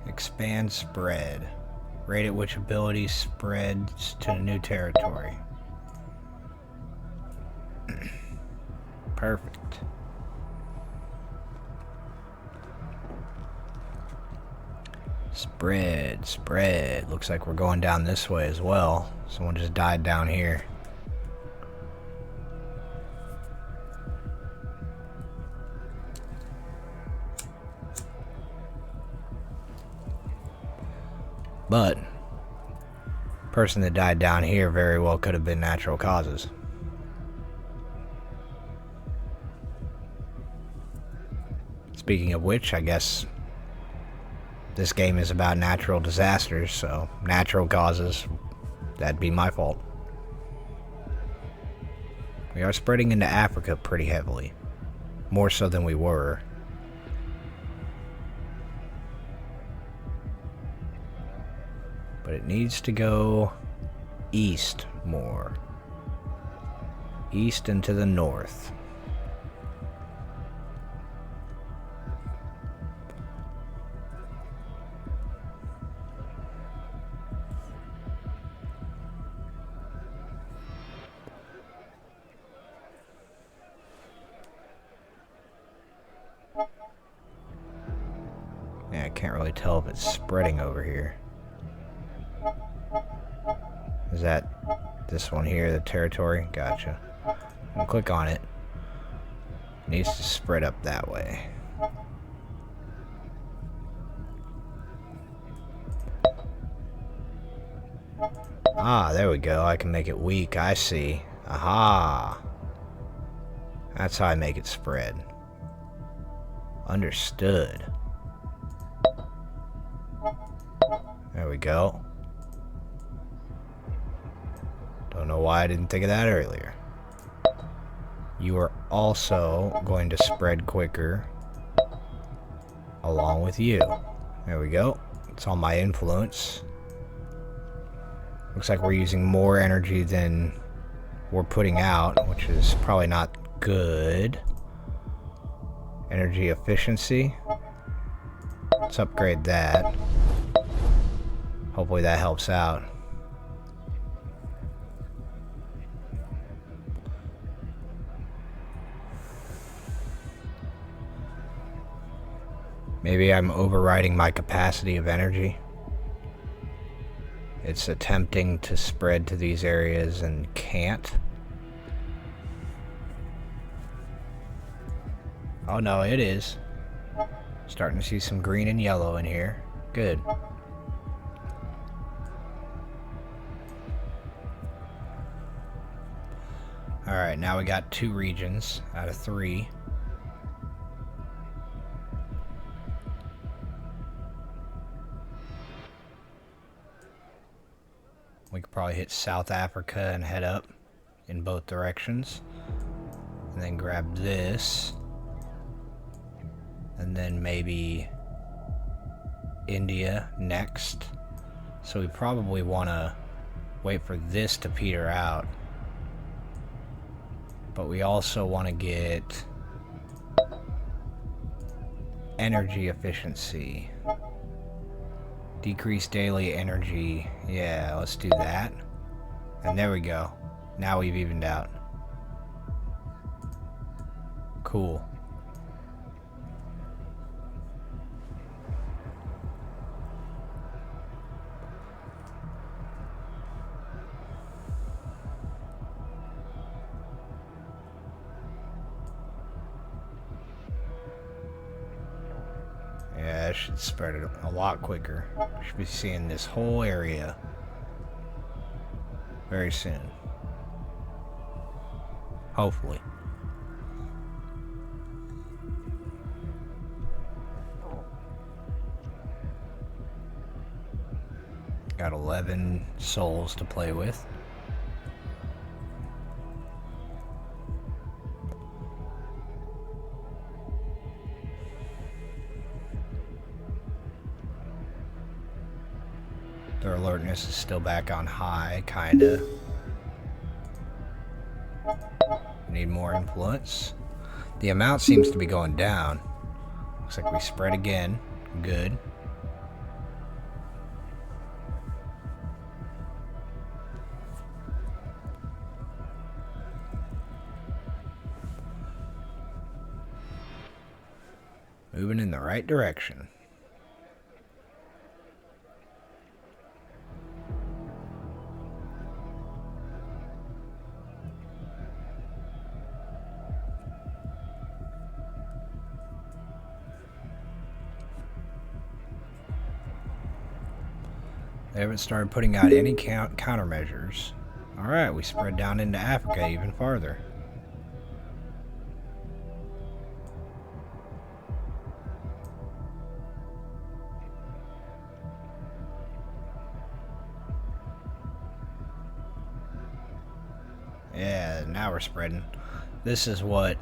Expand spread. Rate at which ability spreads to new territory. Perfect. Spread, spread. Looks like we're going down this way as well. Someone just died down here. But person that died down here very well could have been natural causes. Speaking of which, I guess this game is about natural disasters, so natural causes, that'd be my fault. We are spreading into Africa pretty heavily. More so than we were. But it needs to go east more. East and to the north. Yeah, I can't really tell if it's spreading over here. Is that this one here, the territory? Gotcha. I'll click on it. Needs to spread up that way. Ah, there we go. I can make it weak. I see. Aha. That's how I make it spread. Understood. There we go. Don't know why I didn't think of that earlier. You are also going to spread quicker along with you. There we go. It's on my influence. Looks like we're using more energy than we're putting out, which is probably not good. Energy efficiency. Let's upgrade that. Hopefully that helps out. Maybe I'm overriding my capacity of energy. It's attempting to spread to these areas and can't. Oh no, it is. Starting to see some green and yellow in here. Good. Alright, now we got 2 regions out of 3. We could probably hit South Africa and head up in both directions. And then grab this. And then maybe India next. So we probably want to wait for this to peter out. But we also want to get energy efficiency. Decrease daily energy. Yeah, let's do that. And there we go. Now we've evened out. Cool. Yeah, that should spread it a lot quicker. Should be seeing this whole area very soon. Hopefully. Got 11 souls to play with. Their alertness is still back on high, kinda. Need more influence. The amount seems to be going down. Looks like we spread again. Good. Moving in the right direction. They haven't started putting out any countermeasures. Alright, we spread down into Africa even farther. Yeah, now we're spreading. This is what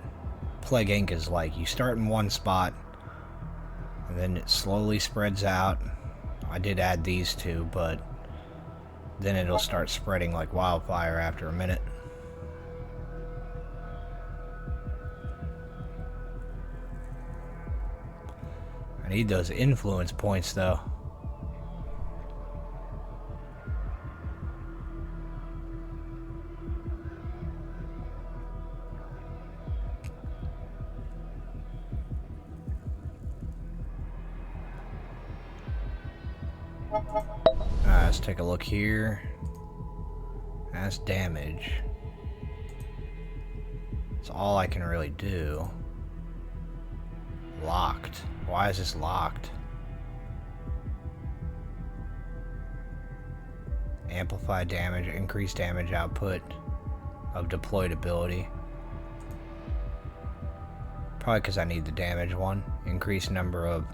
Plague Inc. is like. You start in one spot, and then it slowly spreads out. I did add these two, but then it'll start spreading like wildfire after a minute. I need those influence points, though. Let's take a look here. That's damage. That's all I can really do. Locked. Why is this locked? Amplify damage, increase damage output of deployed ability. Probably because I need the damage one. Increase number of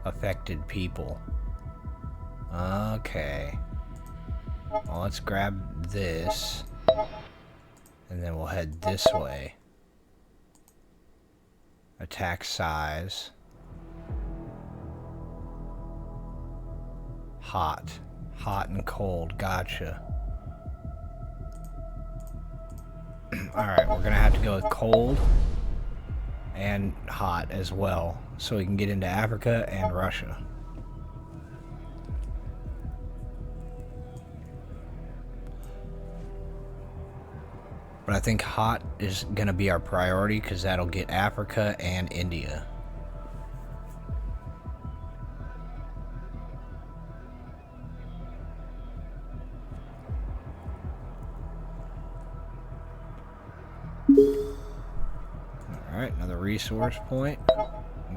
affected people. Okay. Well, let's grab this. And then we'll head this way. Attack size. Hot. Hot and cold. Gotcha. Alright, we're gonna have to go with cold and hot as well, so we can get into Africa and Russia. But I think hot is gonna be our priority because that'll get Africa and India. Alright, another resource point.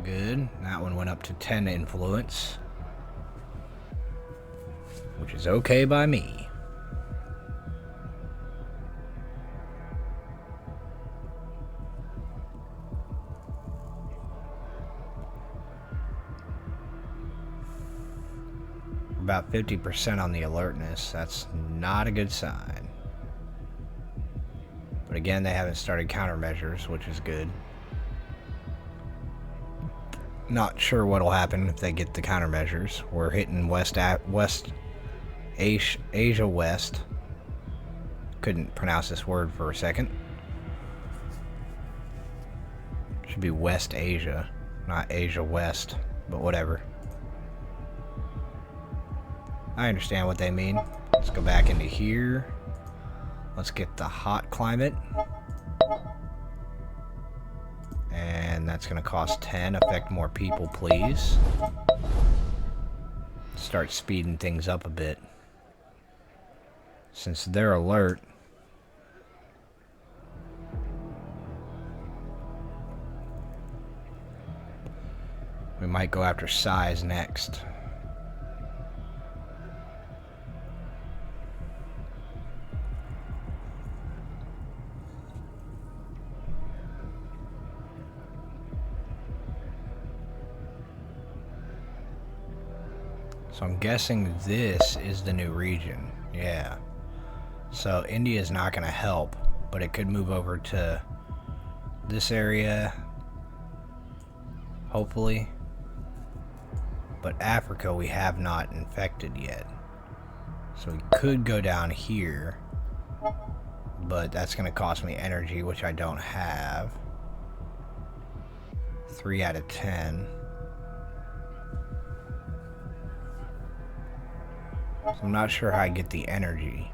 Good. That one went up to 10 influence, which is okay by me. About 50% on the alertness. That's not a good sign. But again, they haven't started countermeasures, which is good. Not sure what'll happen if they get the countermeasures. We're hitting Asia West. Couldn't pronounce this word for a second. Should be West Asia, not Asia West, but whatever. I understand what they mean. Let's go back into here. Let's get the hot climate. And that's going to cost 10. Affect more people, please. Start speeding things up a bit. Since they're alert. We might go after size next. So I'm guessing this is the new region. Yeah. So India is not going to help, but it could move over to this area. Hopefully. But Africa we have not infected yet. So we could go down here. But that's going to cost me energy, which I don't have. 3 out of 10. So I'm not sure how I get the energy.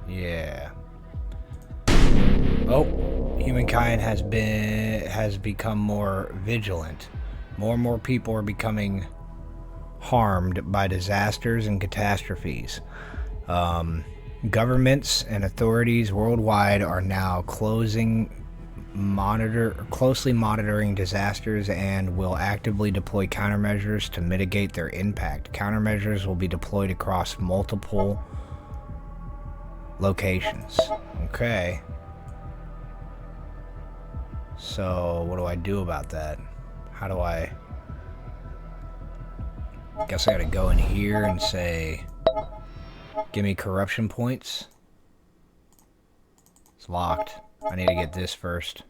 Yeah. Oh, humankind has become more vigilant. More and more people are becoming harmed by disasters and catastrophes. Governments and authorities worldwide are now closely monitoring disasters and will actively deploy countermeasures to mitigate their impact. Countermeasures will be deployed across multiple locations. Okay. So, what do I do about that? How do I... Guess I gotta go in here and say, give me corruption points. It's locked. I need to get this first.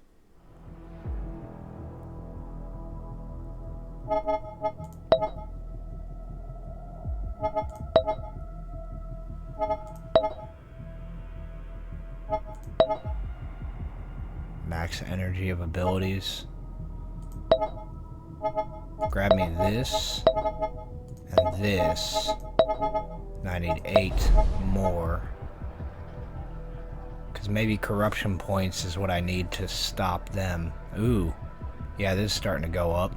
Max energy of abilities. Grab me this and this. And I need 8 more. Because maybe corruption points is what I need to stop them. Ooh. Yeah, this is starting to go up.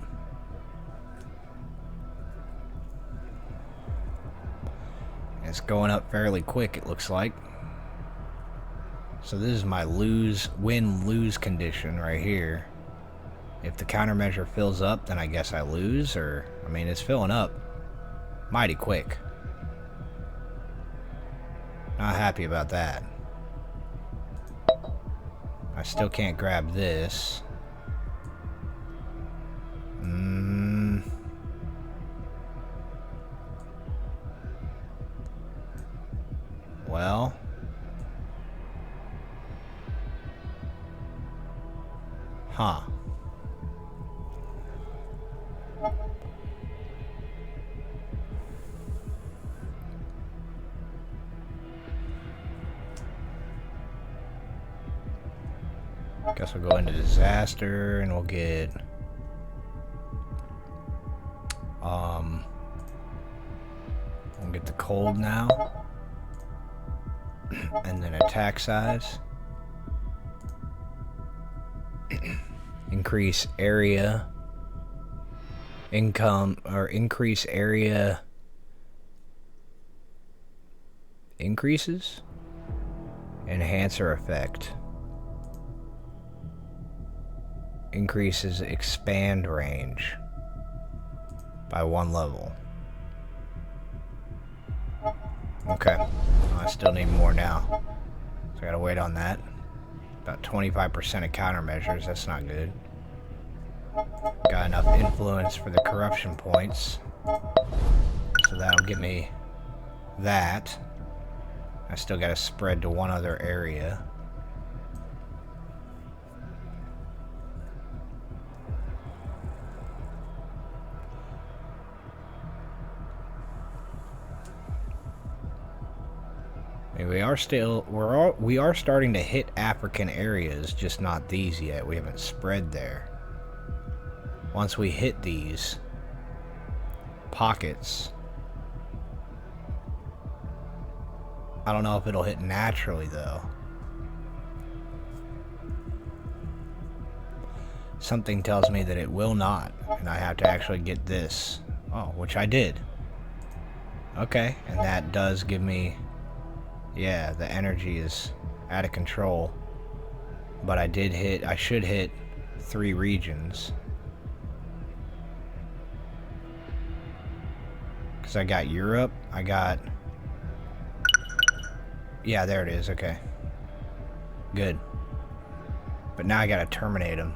It's It's going up fairly quick, it looks like. So this is my win-lose condition right here. If the countermeasure fills up, then I guess I lose, or... I mean, it's filling up mighty quick. Not happy about that. I still can't grab this. Well... Huh. Guess we'll go into disaster and we'll get we'll get the cold now. And then attack size. Increase area income, or increase area increases. Enhancer effect. Increases expand range by 1 level. Okay. I still need more now. So I gotta wait on that. About 25% of countermeasures, that's not good. Got enough influence for the corruption points. So that'll get me that. I still gotta spread to one other area. We are starting to hit African areas, just not these yet. We haven't spread there. Once we hit these pockets, I don't know if it'll hit naturally though. Something tells me that it will not, and I have to actually get this. Oh, which I did. Okay, and that does give me... Yeah, the energy is out of control. But I should hit 3 regions. Because I got Europe, I got... Yeah, there it is, okay. Good. But now I gotta terminate them.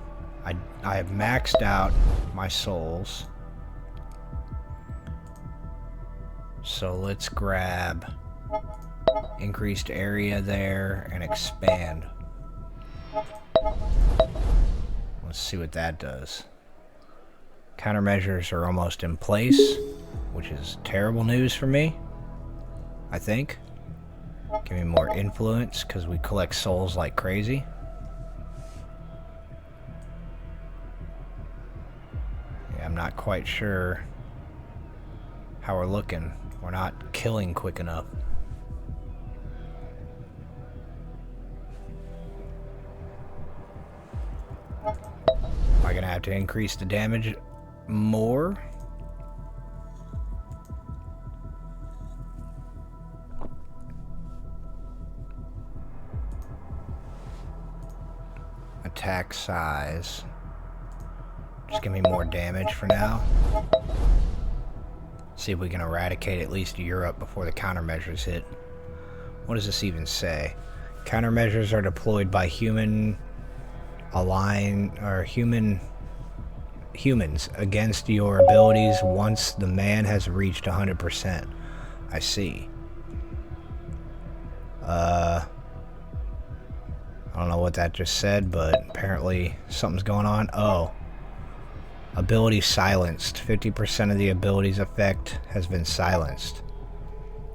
I have maxed out my souls. So let's grab... increased area there and expand. Let's see what that does. Countermeasures are almost in place, which is terrible news for me, I think. Give me more influence because we collect souls like crazy. Yeah, I'm not quite sure how we're looking. We're not killing quick enough. Am I gonna have to increase the damage more? Attack size. Just give me more damage for now. See if we can eradicate at least Europe before the countermeasures hit. What does this even say? Countermeasures are deployed by humans against your abilities once the man has reached 100%. I see. I don't know what that just said, but apparently something's going on. Oh. Ability silenced. 50% of the ability's effect has been silenced.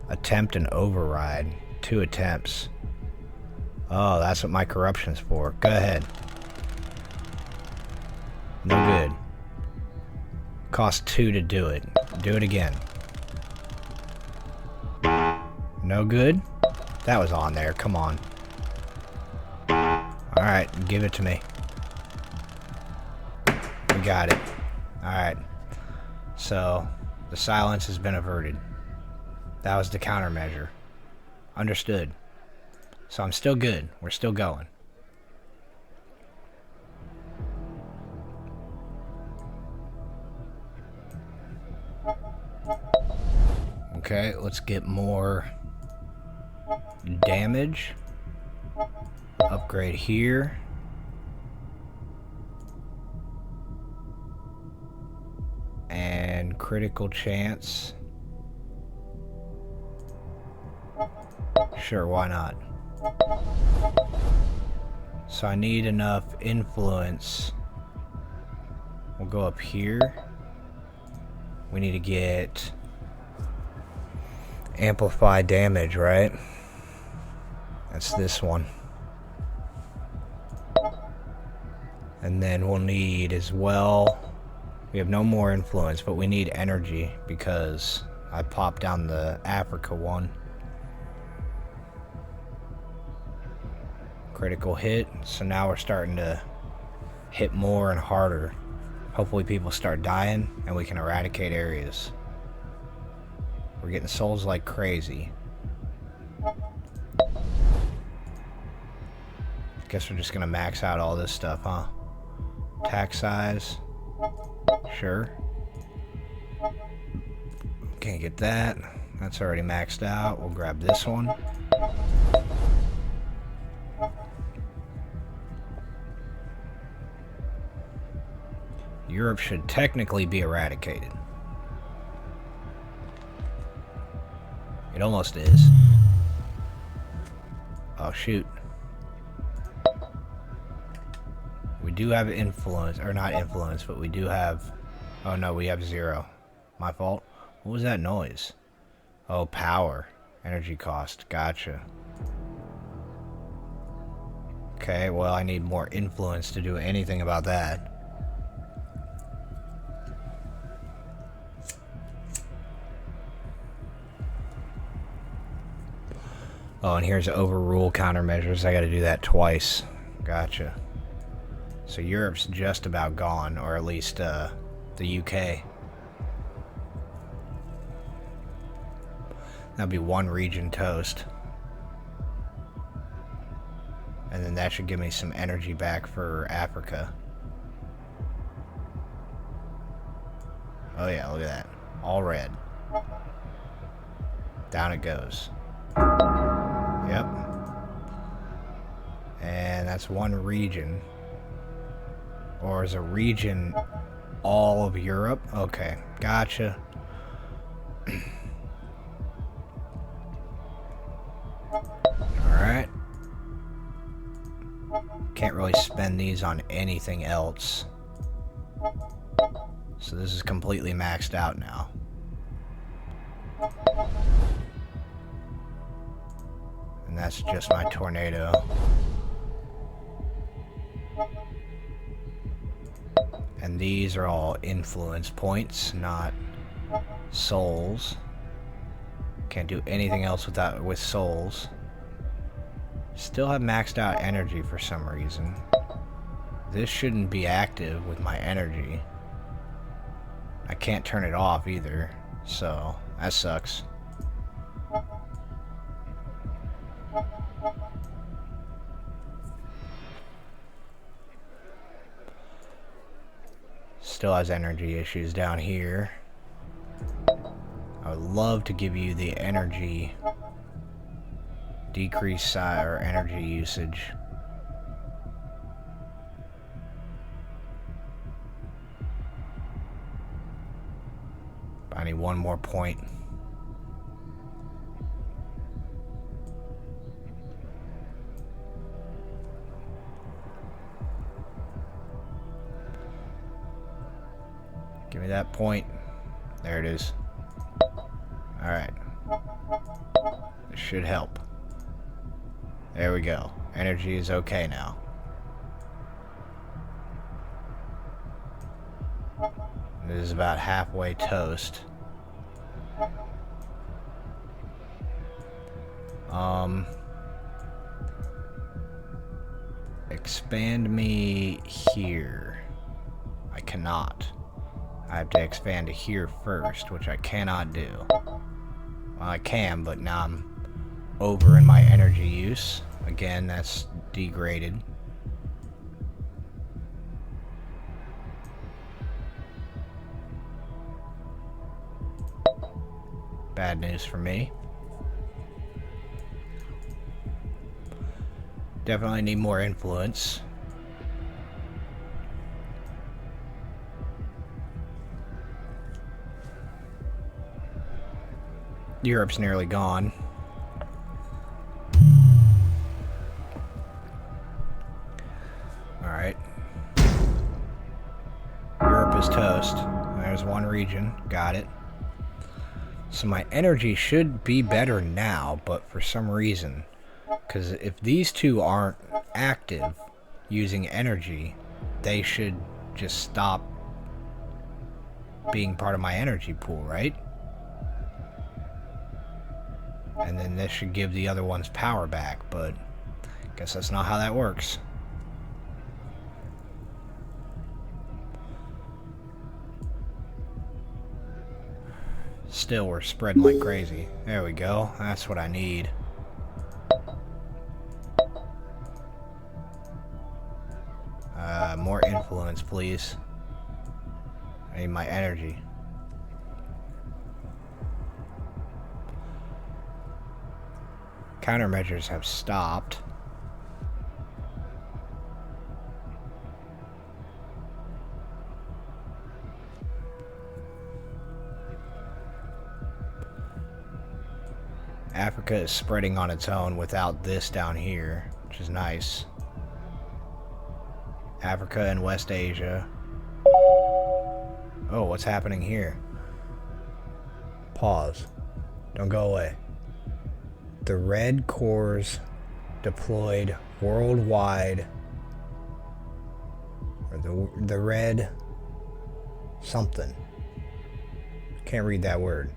Attempt and override. 2 attempts. Oh, that's what my corruption's for. Go ahead. No good. Cost 2 to do it. Do it again. No good? That was on there. Come on. Alright, give it to me. We got it. Alright. So, the silence has been averted. That was the countermeasure. Understood. So I'm still good. We're still going. Okay, let's get more damage. Upgrade here. And critical chance. Sure, why not? So I need enough influence. We'll go up here. We need to get amplify damage, right? That's this one. And then we'll need as well, we have no more influence, but we need energy because I popped down the Africa one. Critical hit, so now we're starting to hit more and harder. Hopefully people start dying and we can eradicate areas. We're getting souls like crazy. Guess we're just gonna max out all this stuff, huh? Attack size. Sure. Can't get that. That's already maxed out. We'll grab this one. Europe should technically be eradicated. It almost is. Oh, shoot. We do have influence, or not influence, but we do have... Oh no, we have 0. My fault. What was that noise? Oh, power. Energy cost. Gotcha. Okay, well, I need more influence to do anything about that. Oh, and here's overrule countermeasures. I gotta do that twice. Gotcha. So Europe's just about gone, or at least the UK. That'll be one region toast. And then that should give me some energy back for Africa. Oh yeah, look at that. All red. Down it goes. Yep. And that's one region. Or is a region all of Europe? Okay, gotcha. Alright. Can't really spend these on anything else. So this is completely maxed out now. And that's just my tornado. And these are all influence points, not souls. Can't do anything else with souls. Still have maxed out energy for some reason. This shouldn't be active with my energy. I can't turn it off either, so that sucks. Still has energy issues down here. I would love to give you the energy decrease size or energy usage. I need one more point. Give me that point. There it is. Alright. This should help. There we go. Energy is okay now. This is about halfway toast. Expand me here. I cannot. I have to expand to here first, which I cannot do. Well, I can, but now I'm over in my energy use. Again, that's degraded. Bad news for me. Definitely need more influence. Europe's nearly gone. Alright. Europe is toast. There's one region. Got it. So my energy should be better now, but for some reason, because if these two aren't active using energy, they should just stop being part of my energy pool, right? And then this should give the other ones power back, but I guess that's not how that works. Still, we're spreading like crazy. There we go. That's what I need. More influence, please. I need my energy. Countermeasures have stopped. Africa is spreading on its own without this down here, which is nice. Africa and West Asia. Oh, what's happening here? Pause. Don't go away. The Red Corps deployed worldwide. Or the Red something. Can't read that word.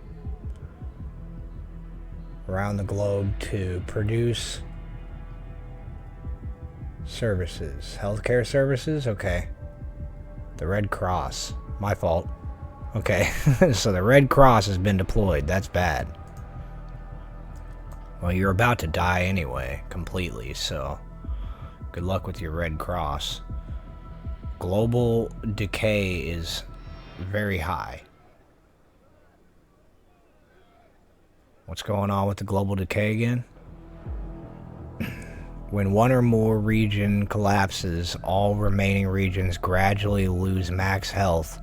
Around the globe to produce services. Healthcare services? Okay. The Red Cross. My fault. Okay. So the Red Cross has been deployed. That's bad. Well, you're about to die anyway, completely, so good luck with your Red Cross. Global decay is very high. What's going on with the global decay again? When one or more region collapses, all remaining regions gradually lose max health,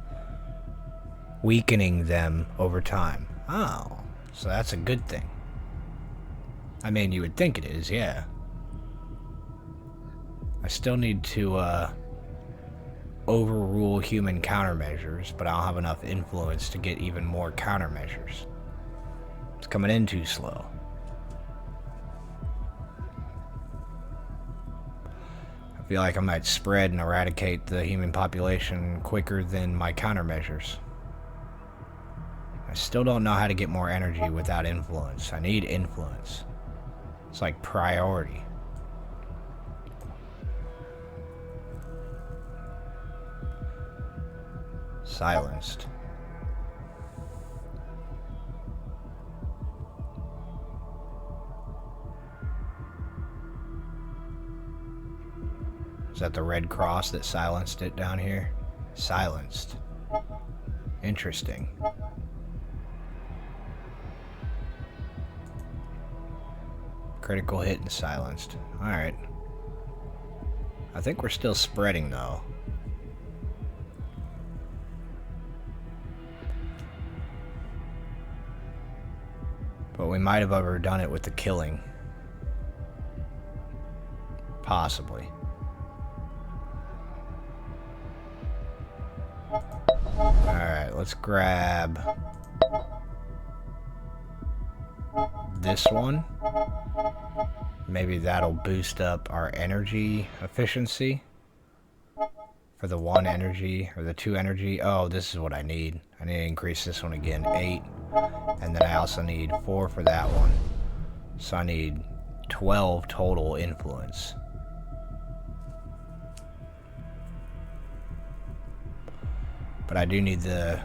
weakening them over time. Oh, so that's a good thing. I mean, you would think it is, yeah. I still need to overrule human countermeasures, but I don't have enough influence to get even more countermeasures. It's coming in too slow. I feel like I might spread and eradicate the human population quicker than my countermeasures. I still don't know how to get more energy without influence. I need influence. It's like priority. Silenced. Is that the Red Cross that silenced it down here? Silenced. Interesting. Critical hit and silenced. Alright. I think we're still spreading though. But we might have overdone it with the killing. Possibly. Alright, let's grab this one. Maybe that'll boost up our energy efficiency for the 1 energy or the 2 energy. Oh, this is what I need. I need to increase this one again, 8. And then I also need 4 for that one. So I need 12 total influence. But I do need the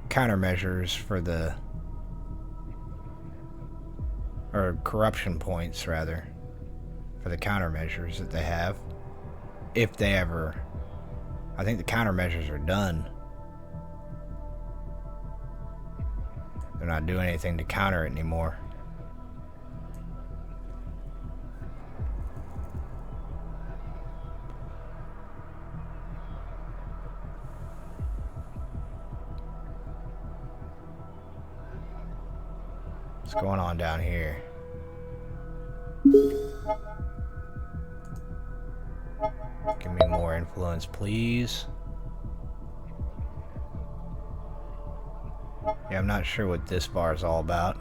countermeasures for the or corruption points rather, for the countermeasures that they have. If they ever... I think the countermeasures are done. They're not doing anything to counter it anymore. What's going on down here? Give me more influence, please. Yeah, I'm not sure what this bar is all about.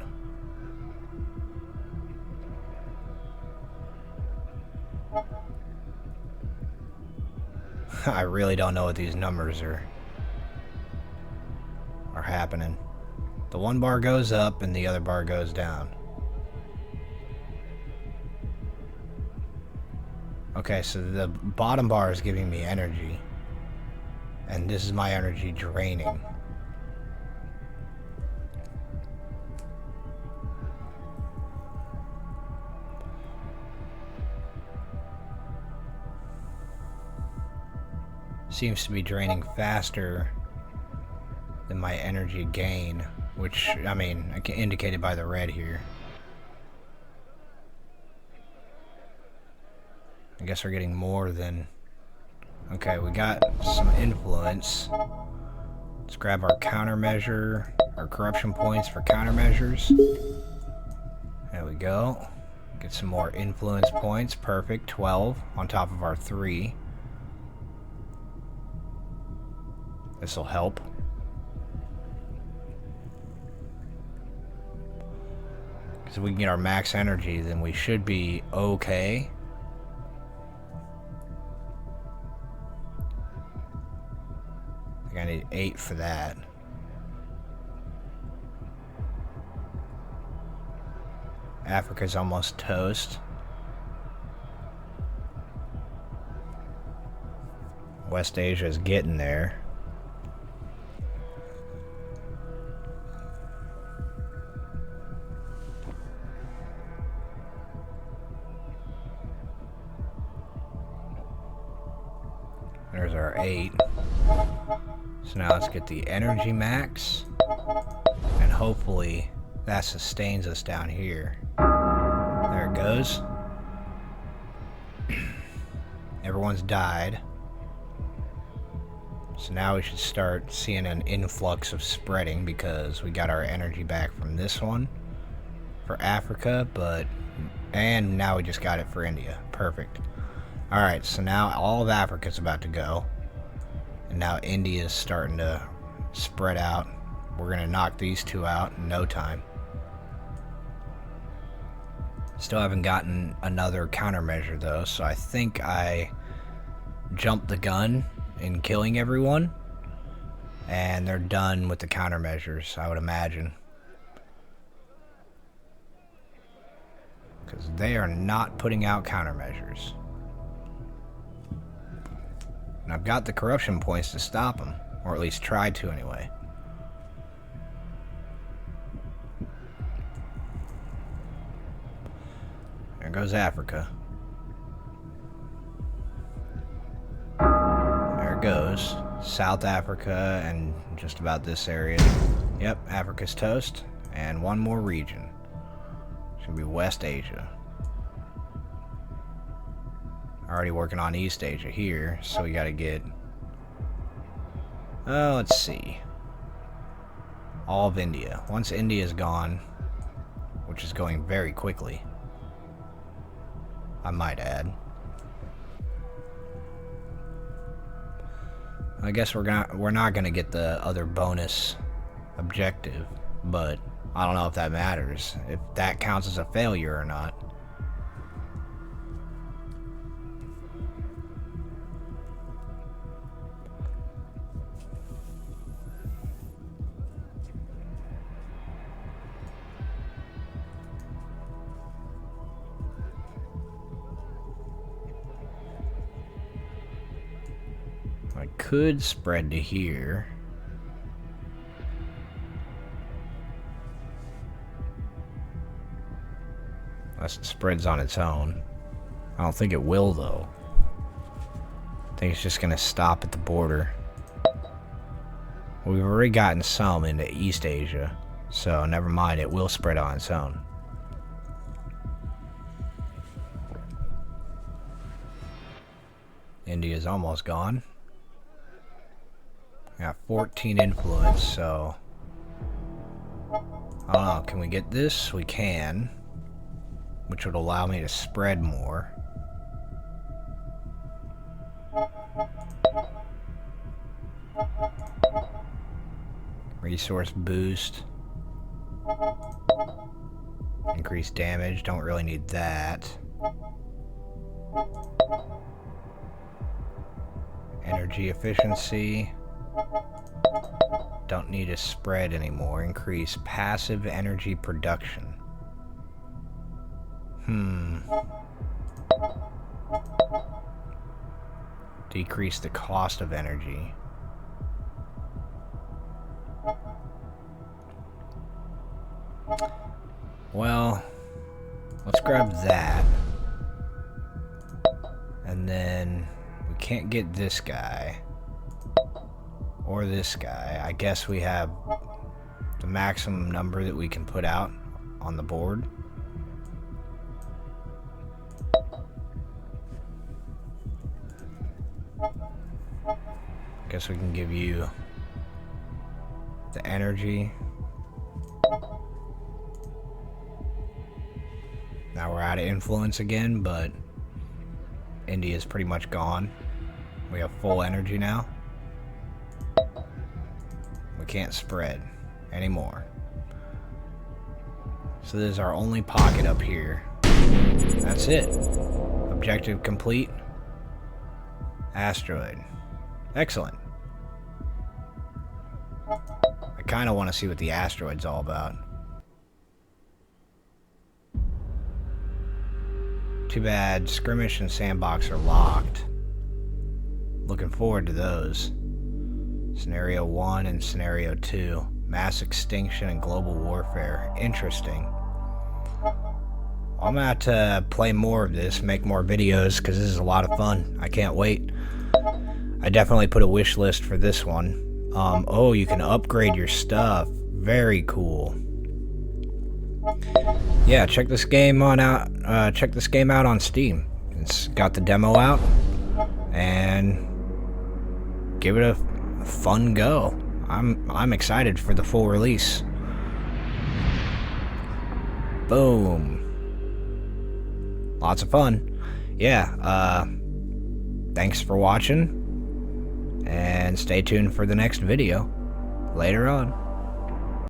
I really don't know what these numbers are happening. The one bar goes up and the other bar goes down. Okay, so the bottom bar is giving me energy. And this is my energy draining. Seems to be draining faster than my energy gain, which, I mean, indicated by the red here. I guess we're getting more than... Okay, we got some influence. Let's grab our countermeasure, our corruption points for countermeasures. There we go. Get some more influence points. Perfect. 12 on top of our 3. This will help. Because if we can get our max energy, then we should be okay. I think I need 8 for that. Africa's almost toast. West Asia is getting there. There's our 8. So now let's get the energy max. And hopefully that sustains us down here. There it goes. Everyone's died. So now we should start seeing an influx of spreading because we got our energy back from this one for Africa, and now we just got it for India. Perfect. Alright, so now all of Africa's about to go. And now India's starting to spread out. We're going to knock these 2 out in no time. Still haven't gotten another countermeasure though, so I think I jumped the gun in killing everyone. And they're done with the countermeasures, I would imagine. Because they are not putting out countermeasures. And I've got the corruption points to stop them, or at least try to anyway. There goes Africa. There it goes. South Africa and just about this area. Yep, Africa's toast. And one more region. It's gonna be West Asia. Already working on East Asia here, so we gotta get... let's see. All of India. Once India's gone, which is going very quickly, I might add. I guess we're not gonna get the other bonus objective, but I don't know if that matters. If that counts as a failure or not. I could spread to here. Unless it spreads on its own. I don't think it will, though. I think it's just gonna stop at the border. We've already gotten some into East Asia, so never mind, it will spread on its own. India's almost gone. Got 14 influence, so... I don't know, can we get this? We can. Which would allow me to spread more. Resource boost. Increase damage, don't really need that. Energy efficiency. Don't need a spread anymore. Increase passive energy production. Decrease the cost of energy. Well, let's grab that. And then we can't get this guy. Or this guy. I guess we have the maximum number that we can put out on the board. Guess we can give you the energy. Now we're out of influence again, but India's pretty much gone. We have full energy now. We can't spread anymore. So this is our only pocket up here. That's it. Objective complete. Asteroid. Excellent. I kind of want to see what the asteroid's all about. Too bad Skirmish and Sandbox are locked. Looking forward to those. Scenario 1 and Scenario 2. Mass extinction and global warfare. Interesting. I'm gonna have to play more of this, make more videos, because this is a lot of fun. I can't wait. I definitely put a wish list for this one. Oh, you can upgrade your stuff. Very cool. Yeah, check this game out. Check this game out on Steam. It's got the demo out, and give it a fun go. I'm excited for the full release. Boom. Lots of fun. Yeah. Thanks for watching. And stay tuned for the next video later on.